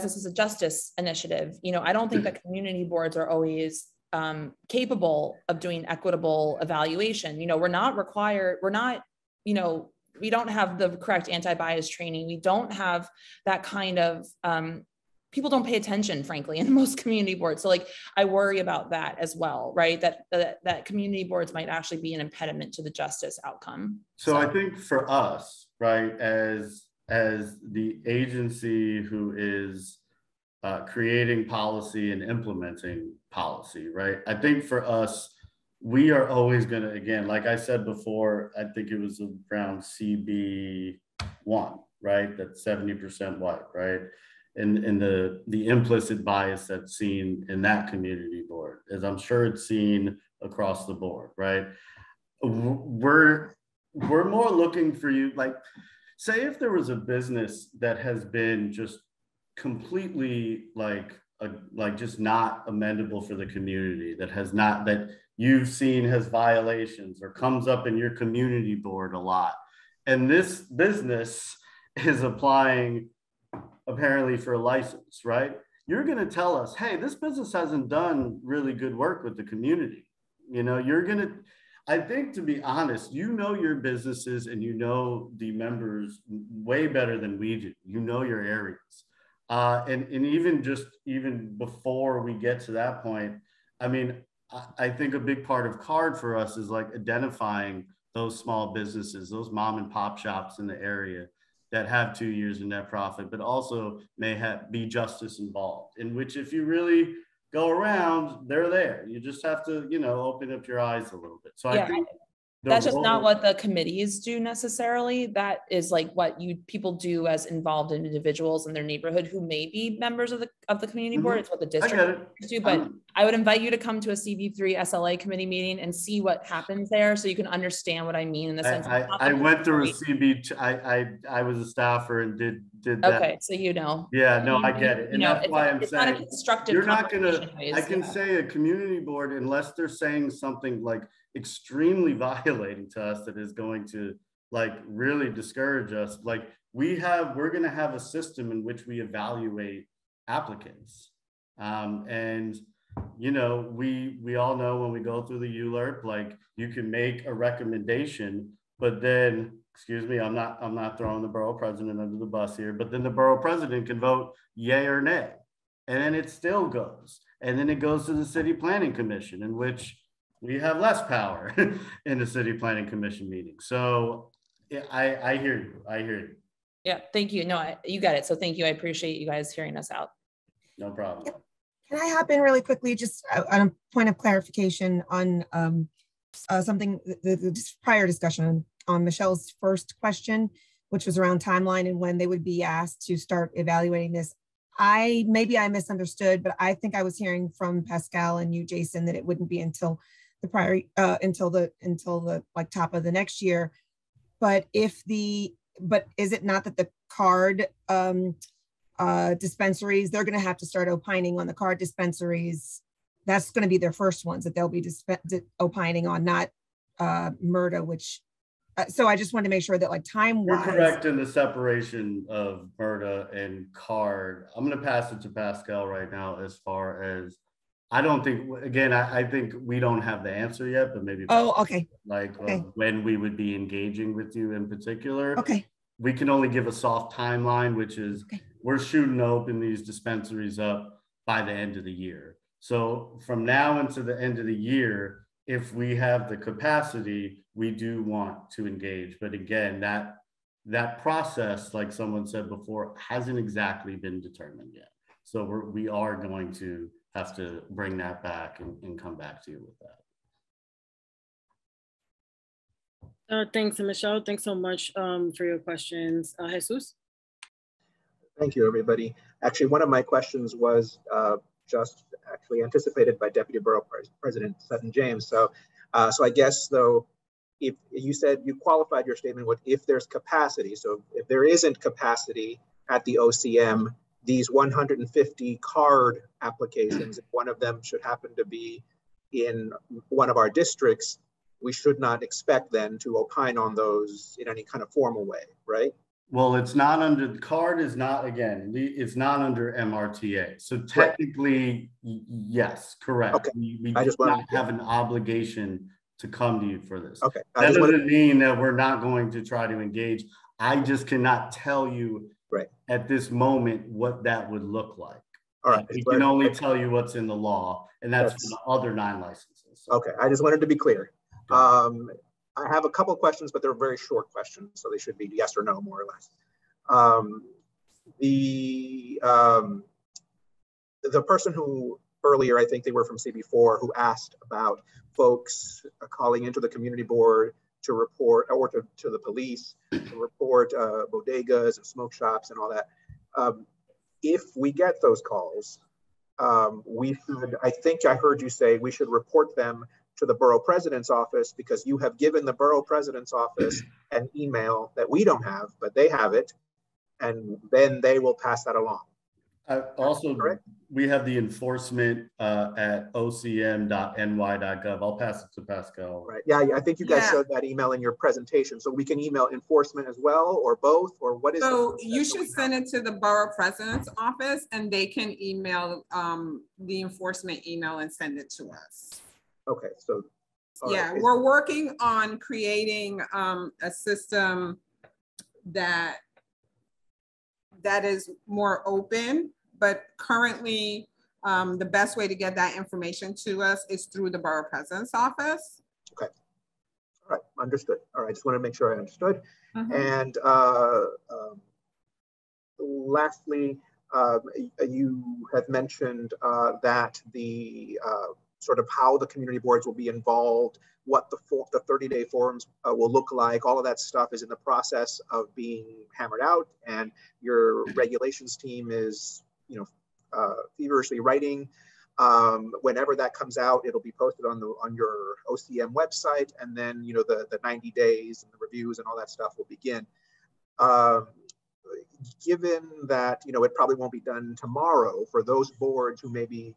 this is a justice initiative, you know, I don't think that community boards are always capable of doing equitable evaluation. You know, we're not required, we're not, you know, we don't have the correct anti-bias training. We don't have that kind of, people don't pay attention, frankly, in most community boards. So like, I worry about that as well, right? That community boards might actually be an impediment to the justice outcome. So I think for us, right, as the agency who is creating policy and implementing policy, right? I think for us, we are always going to, again, like I said before, I think it was around CB1, right? That's 70% white, right? And the implicit bias that's seen in that community board, as I'm sure it's seen across the board, right? We're more looking for you, like, say if there was a business that has been just completely like just not amendable for the community, that you've seen has violations or comes up in your community board a lot, and this business is applying apparently for a license, right? You're going to tell us, hey, this business hasn't done really good work with the community. You know, I think, to be honest, you know your businesses and you know the members way better than we do. You know your areas. And even before we get to that point, I mean, I think a big part of CARD for us is like identifying those small businesses, those mom and pop shops in the area that have 2 years in net profit, but also may be justice involved, in which if you really go around, they're there. You just have to, you know, open up your eyes a little bit. So yeah, I think that's just not what the committees do necessarily. That is like what people do as involved individuals in their neighborhood who may be members of the community board. It's what the district do. But I would invite you to come to a CB3 SLA committee meeting and see what happens there, so you can understand what I mean in the sense. I went through a CB. I was a staffer and did that. Okay, so you know. Yeah, no, I get it, and that's why I'm saying not a constructive. You're not gonna. I can say a community board, unless they're saying something like extremely violating to us that is going to like really discourage us. Like we're going to have a system in which we evaluate applicants, and you know, we all know when we go through the ULERP, like you can make a recommendation, but then, excuse me, I'm not throwing the borough president under the bus here, but then the borough president can vote yay or nay, and then it still goes, and then it goes to the city planning commission, in which we have less power in the city planning commission meeting. So I hear you. I hear you. Yeah, thank you. No, you got it. So thank you. I appreciate you guys hearing us out. No problem. Can I hop in really quickly, just on a point of clarification on something, the prior discussion on Michelle's first question, which was around timeline and when they would be asked to start evaluating this. Maybe I misunderstood, but I think I was hearing from Pascal and you, Jason, that it wouldn't be until the like top of the next year. But is it not that the CARD dispensaries, they're going to have to start opining on the CARD dispensaries? That's going to be their first ones that they'll be opining on, not MRTA, which so I just wanted to make sure that like time-wise. You're correct in the separation of MRTA and CARD. I'm going to pass it to Pascal right now, as far as I don't think, again, I think we don't have the answer yet, but maybe. Oh, okay. Like when we would be engaging with you in particular. Okay. We can only give a soft timeline, which is we're shooting to open these dispensaries up by the end of the year. So from now until the end of the year, if we have the capacity, we do want to engage. But again, that process, like someone said before, hasn't exactly been determined yet. So we are going to have to bring that back and come back to you with that. Thanks, Michelle. Thanks so much for your questions. Jesus? Thank you, everybody. Actually, one of my questions was just actually anticipated by Deputy Borough President Sutton James. So I guess, though, if you said you qualified your statement with if there's capacity. So if there isn't capacity at the OCM, these 150 card applications, if one of them should happen to be in one of our districts, we should not expect then to opine on those in any kind of formal way, right? Well, it's not under, the card is not, again, it's not under MRTA. So technically, yes, correct. Okay. We I do just wanted not have an obligation to come to you for this. Okay. That doesn't mean that we're not going to try to engage. I just cannot tell you at this moment what that would look like. All right. We can only tell you what's in the law, and that's for the other 9 licenses. So. Okay, I just wanted to be clear. I have a couple of questions, but they're very short questions, so they should be yes or no, more or less. The person who earlier, I think they were from CB4, who asked about folks calling into the community board to report, or to the police, to report bodegas and smoke shops and all that. If we get those calls, we should, I think I heard you say we should report them to the borough president's office, because you have given the borough president's office an email that we don't have, but they have it, and then they will pass that along. Also, we have the enforcement at ocm.ny.gov. I'll pass it to Pascal. Right. Yeah, I think you guys showed that email in your presentation. So we can email enforcement as well, or both, or what is it? So you should send it to the borough president's office, and they can email the enforcement email and send it to us. Okay, so. Yeah, we're working on creating a system that is more open, but currently the best way to get that information to us is through the borough president's office. Okay, all right, understood. All right, I just want to make sure I understood. And lastly, you have mentioned that the sort of how the community boards will be involved, what the 30-day forums will look like, all of that stuff is in the process of being hammered out, and your regulations team is, feverishly writing. Whenever that comes out, it'll be posted on your OCM website, and then the 90 days and the reviews and all that stuff will begin. Given that it probably won't be done tomorrow, for those boards who maybe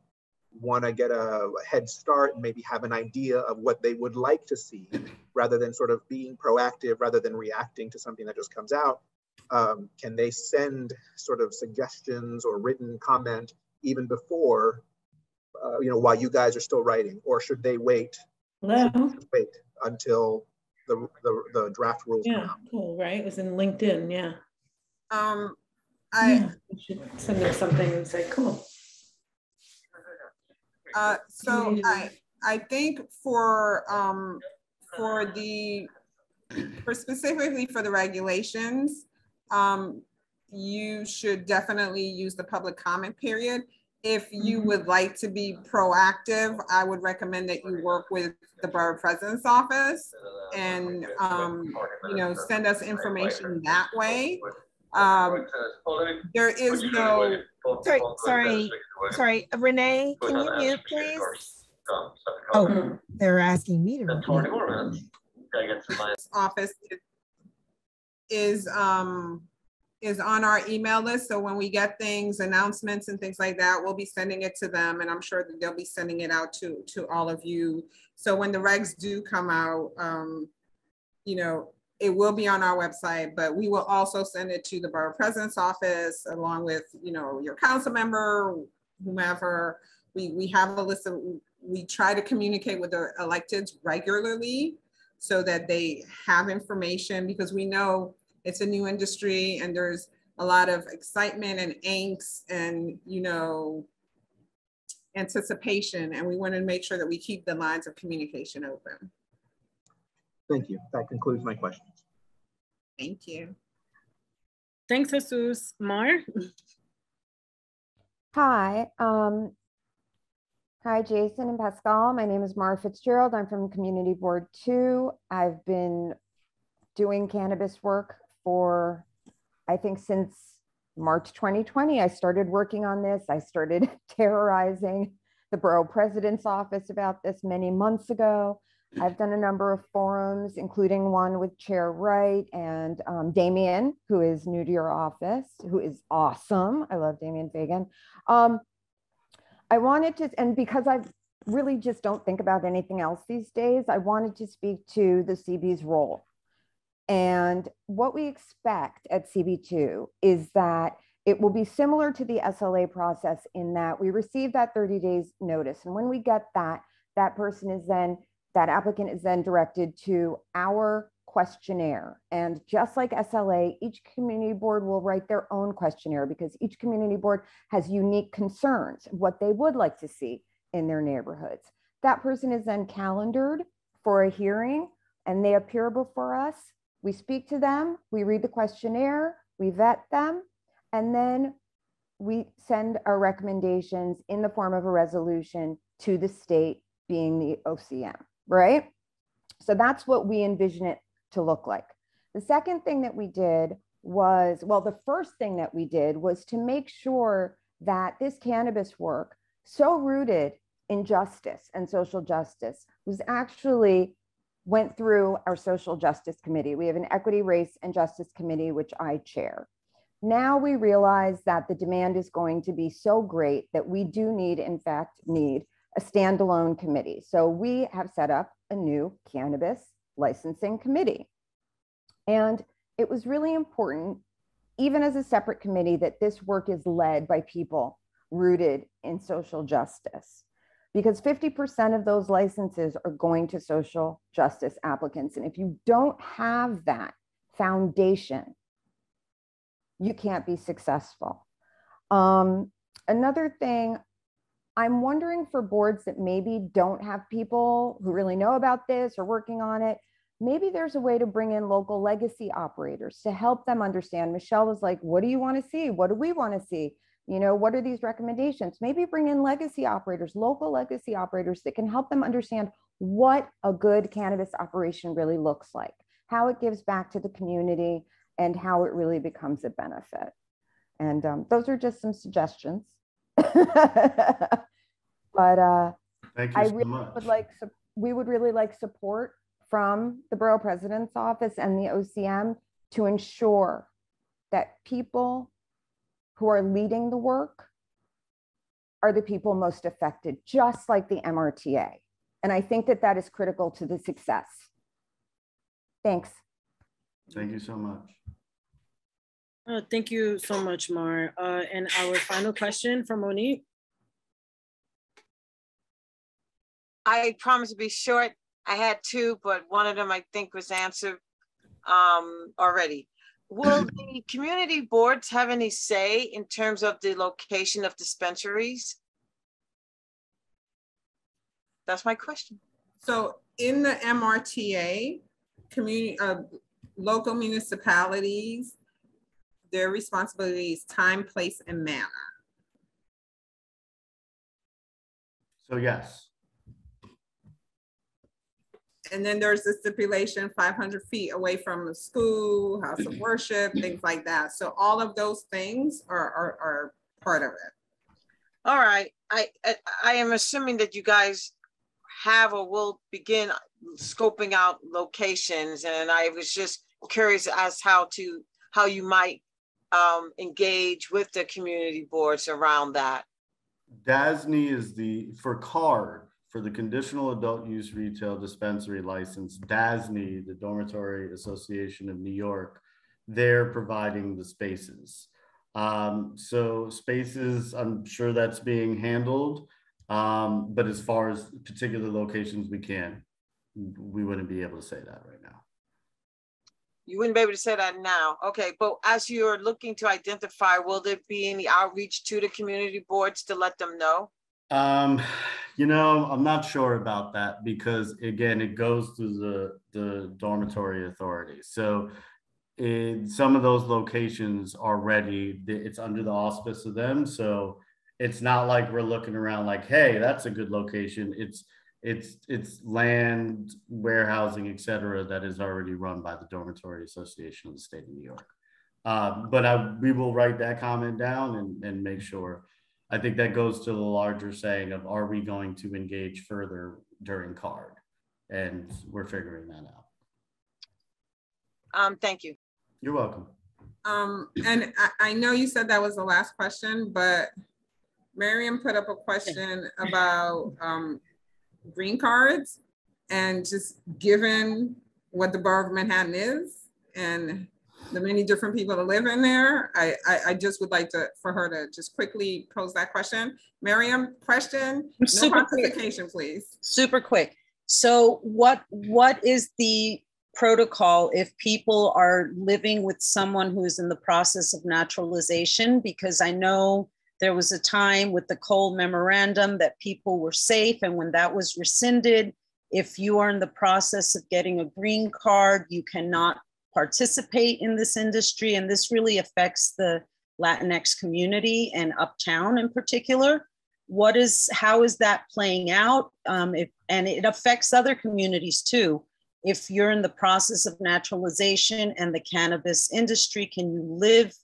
want to get a head start and maybe have an idea of what they would like to see, rather than sort of being proactive, rather than reacting to something that just comes out, can they send sort of suggestions or written comment even before, while you guys are still writing, or should they wait? Wait until the draft rules come out? Cool, right? It was in LinkedIn, yeah. I should send them something and say, cool. So I think for specifically for the regulations, you should definitely use the public comment period. If you would like to be proactive, I would recommend that you work with the borough president's office and send us information that way. There is no. Sorry, Renee, can you mute, please? Oh, they're asking me to mute. Office is on our email list, so when we get things, announcements and things like that, we'll be sending it to them, and I'm sure that they'll be sending it out to all of you. So when the regs do come out, it will be on our website, but we will also send it to the borough president's office along with, your council member, whomever. We have a list of, we try to communicate with the electeds regularly so that they have information, because we know it's a new industry and there's a lot of excitement and angst and, anticipation. And we want to make sure that we keep the lines of communication open. Thank you. That concludes my questions. Thank you. Thanks, Jesus. Mar? Hi. Hi, Jason and Pascal. My name is Mara Fitzgerald. I'm from Community Board 2. I've been doing cannabis work for, I think, since March 2020. I started working on this. I started terrorizing the borough president's office about this many months ago. I've done a number of forums, including one with Chair Wright and Damien, who is new to your office, who is awesome. I love Damien Fagan. I wanted to, and because I really just don't think about anything else these days, I wanted to speak to the CB's role. And what we expect at CB2 is that it will be similar to the SLA process in that we receive that 30 days notice. And when we get that, that applicant is then directed to our questionnaire. And just like SLA, each community board will write their own questionnaire because each community board has unique concerns, what they would like to see in their neighborhoods. That person is then calendared for a hearing and they appear before us. We speak to them, we read the questionnaire, we vet them, and then we send our recommendations in the form of a resolution to the state, being the OCM, right? So that's what we envision it to look like. The second thing that we did was, well, the first thing that we did was to make sure that this cannabis work, so rooted in justice and social justice, was actually went through our social justice committee. We have an equity, race, and justice committee, which I chair. Now we realize that the demand is going to be so great that we do need, in fact, need a standalone committee. So we have set up a new cannabis licensing committee. And it was really important, even as a separate committee, that this work is led by people rooted in social justice, because 50% of those licenses are going to social justice applicants. And if you don't have that foundation, you can't be successful. Another thing, I'm wondering for boards that maybe don't have people who really know about this or working on it, maybe there's a way to bring in local legacy operators to help them understand. Michelle was like, what do you want to see? What do we want to see? You know, what are these recommendations? Maybe bring in legacy operators, local legacy operators that can help them understand what a good cannabis operation really looks like, how it gives back to the community, and how it really becomes a benefit. And those are just some suggestions. But thank you I so really much. we would really like support from the Borough President's office and the OCM to ensure that people who are leading the work are the people most affected, just like the MRTA. And I think that that is critical to the success. Thanks. Thank you so much. Thank you so much, Mar. And our final question from Monique. I promise to be short. I had two, but one of them I think was answered already. Will the community boards have any say in terms of the location of dispensaries? That's my question. So in the MRTA, local municipalities, their responsibility is time, place, and manner. So yes. And then there's the stipulation 500 feet away from the school, house of worship, things like that. So all of those things are part of it. All right. I am assuming that you guys have or will begin scoping out locations. And I was just curious as how you might engage with the community boards around that. DASNY is for the conditional adult use retail dispensary license. DASNY, the Dormitory Association of New York, they're providing the spaces. So spaces, I'm sure that's being handled. But as far as particular locations, we wouldn't be able to say that right now. You wouldn't be able to say that now. Okay, but as you're looking to identify, will there be any outreach to the community boards to let them know? You know, I'm not sure about that because again, it goes through the dormitory authority. So in some of those locations already, it's under the auspice of them. So it's not like we're looking around like, hey, that's a good location. It's land, warehousing, et cetera, that is already run by the Dormitory Association of the State of New York. But we will write that comment down and make sure. I think that goes to the larger saying of, are we going to engage further during CARD? and we're figuring that out. Thank you. You're welcome. And I know you said that was the last question, but Miriam put up a question about green cards, and just given what the borough of Manhattan is and the many different people that live in there, I just would like for her to just quickly pose that question. Miriam, question, no pontification, please. Super quick. So what is the protocol if people are living with someone who is in the process of naturalization? Because I know there was a time with the Cole memorandum that people were safe, and when that was rescinded, if you are in the process of getting a green card, you cannot participate in this industry, and this really affects the Latinx community and Uptown in particular. How is that playing out? And it affects other communities too. If you're in the process of naturalization and the cannabis industry, can you live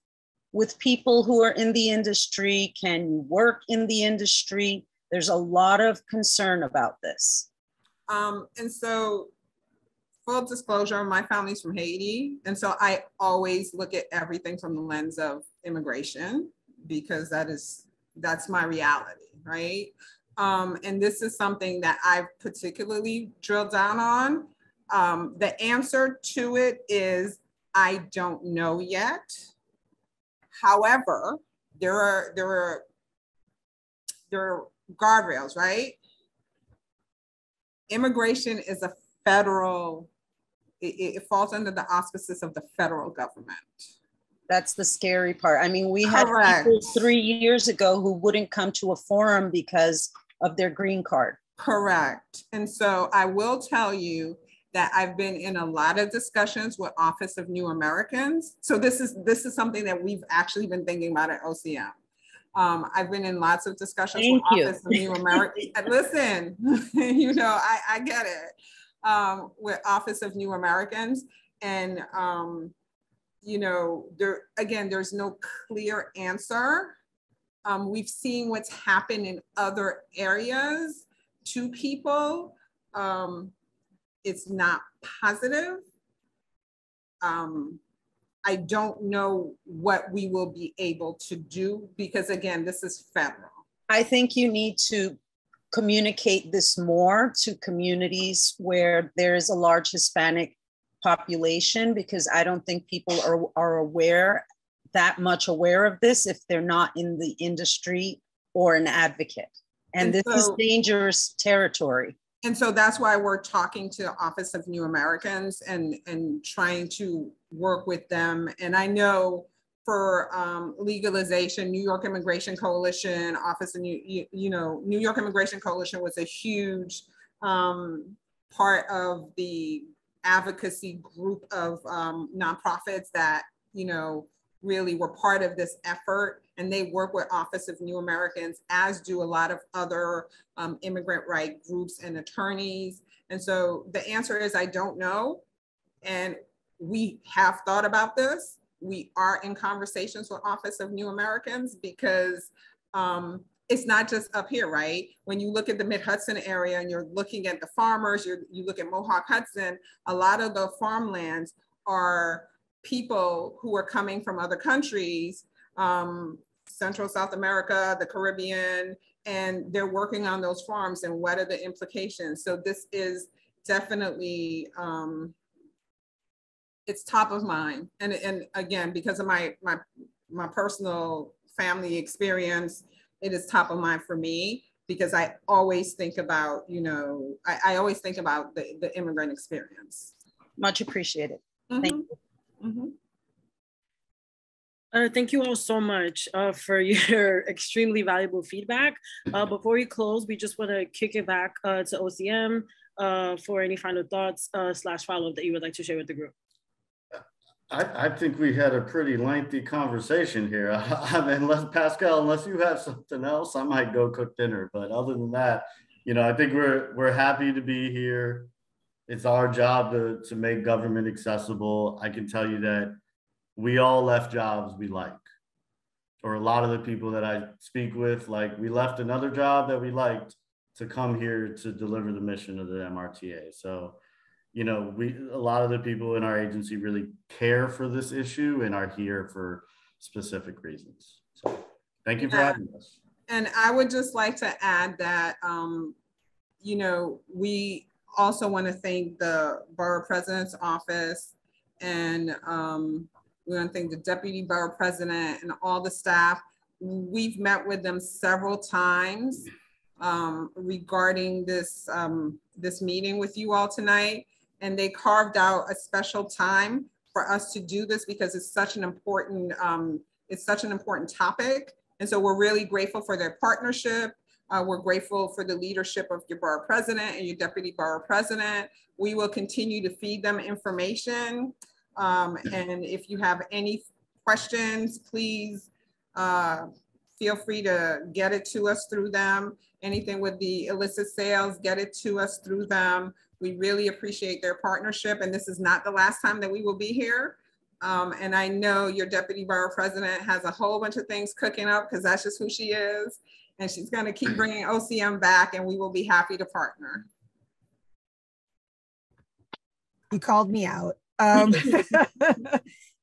with people who are in the industry? Can you work in the industry? There's a lot of concern about this. And so, full disclosure, my family's from Haiti. And so I always look at everything from the lens of immigration, because that's my reality, right? And this is something that I've particularly drilled down on. The answer to it is, I don't know yet. However, there are guardrails, right? Immigration is a federal, it falls under the auspices of the federal government. That's the scary part. I mean, we had people 3 years ago who wouldn't come to a forum because of their green card. Correct. And so I will tell you that I've been in a lot of discussions with Office of New Americans. So this is something that we've actually been thinking about at OCM. I've been in lots of discussions with Office of New Americans. Listen, you know, I get it, with Office of New Americans. And, you know, there's no clear answer. We've seen what's happened in other areas to people. It's not positive. I don't know what we will be able to do, because again, this is federal. I think you need to communicate this more to communities where there is a large Hispanic population, because I don't think people are that much aware of this if they're not in the industry or an advocate. And this is dangerous territory. And so that's why we're talking to Office of New Americans and trying to work with them. And I know for legalization, New York Immigration Coalition, Office of New York Immigration Coalition was a huge part of the advocacy group of nonprofits that, you know, really were part of this effort. And they work with Office of New Americans, as do a lot of other immigrant rights groups and attorneys. And so the answer is, I don't know. And we have thought about this. We are in conversations with Office of New Americans, because it's not just up here, right? When you look at the Mid-Hudson area and you're looking at the farmers, you look at Mohawk Hudson, a lot of the farmlands are people who are coming from other countries, Central South America, the Caribbean, and they're working on those farms, and what are the implications? So this is definitely, it's top of mind. And again, because of my personal family experience, it is top of mind for me, because I always think about, you know, I always think about the immigrant experience. Much appreciated. Mm-hmm. Thank you. Mm-hmm. Thank you all so much for your extremely valuable feedback. Before we close, we just want to kick it back to OCM for any final thoughts / follow-up that you would like to share with the group. I think we had a pretty lengthy conversation here. I mean, Pascal, unless you have something else, I might go cook dinner. But other than that, you know, I think we're happy to be here. It's our job to make government accessible. I can tell you that we all left jobs we like, or a lot of the people that I speak with, like, we left another job that we liked to come here to deliver the mission of the MRTA. So, you know, a lot of the people in our agency really care for this issue and are here for specific reasons. So thank you for having us. And I would just like to add that, you know, we also want to thank the Borough President's office, and we want to thank the Deputy Borough President and all the staff. We've met with them several times regarding this, this meeting with you all tonight, and they carved out a special time for us to do this because it's such an important, topic. And so we're really grateful for their partnership. We're grateful for the leadership of your Borough President and your Deputy Borough President. We will continue to feed them information. And if you have any questions, please feel free to get it to us through them. Anything with the illicit sales, get it to us through them. We really appreciate their partnership. And this is not the last time that we will be here. And I know your Deputy Borough President has a whole bunch of things cooking up because that's just who she is. And she's going to keep bringing OCM back, and we will be happy to partner. You called me out.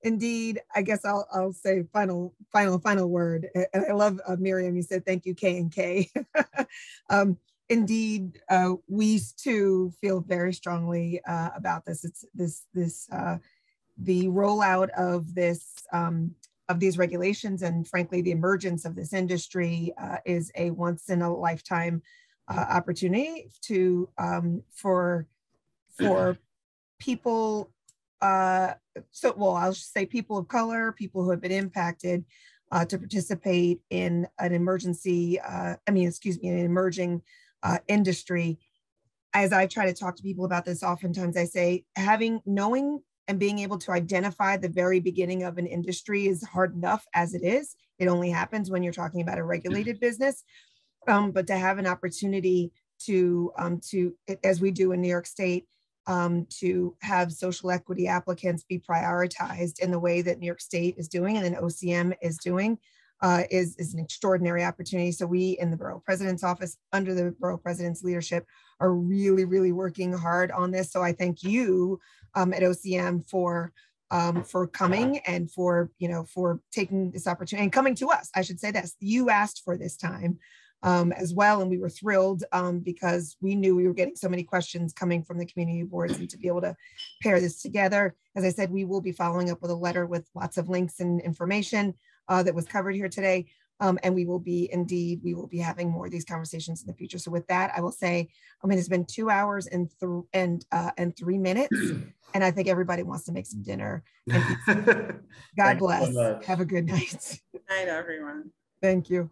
Indeed, I guess I'll say final word. And I love Miriam, you said thank you, K and K. Indeed, we too feel very strongly about this. It's the rollout of this of these regulations, and frankly, the emergence of this industry is a once in a lifetime opportunity to for people. I'll just say people of color, people who have been impacted, to participate in an emergency. An emerging industry. As I try to talk to people about this, oftentimes I say knowing and being able to identify the very beginning of an industry is hard enough as it is. It only happens when you're talking about a regulated business. But to have an opportunity to as we do in New York State, to have social equity applicants be prioritized in the way that New York State is doing and then OCM is doing is an extraordinary opportunity. So we in the Borough President's office, under the Borough President's leadership, are really, really working hard on this. So I thank you at OCM for coming and for taking this opportunity and coming to us. I should say this, you asked for this time as well. And we were thrilled because we knew we were getting so many questions coming from the community boards, and to be able to pair this together. As I said, we will be following up with a letter with lots of links and information that was covered here today. And we will be having more of these conversations in the future. So with that, I will say, it has been 2 hours and 3 minutes. And I think everybody wants to make some dinner. And God bless. So have a good night. Good night, everyone. Thank you.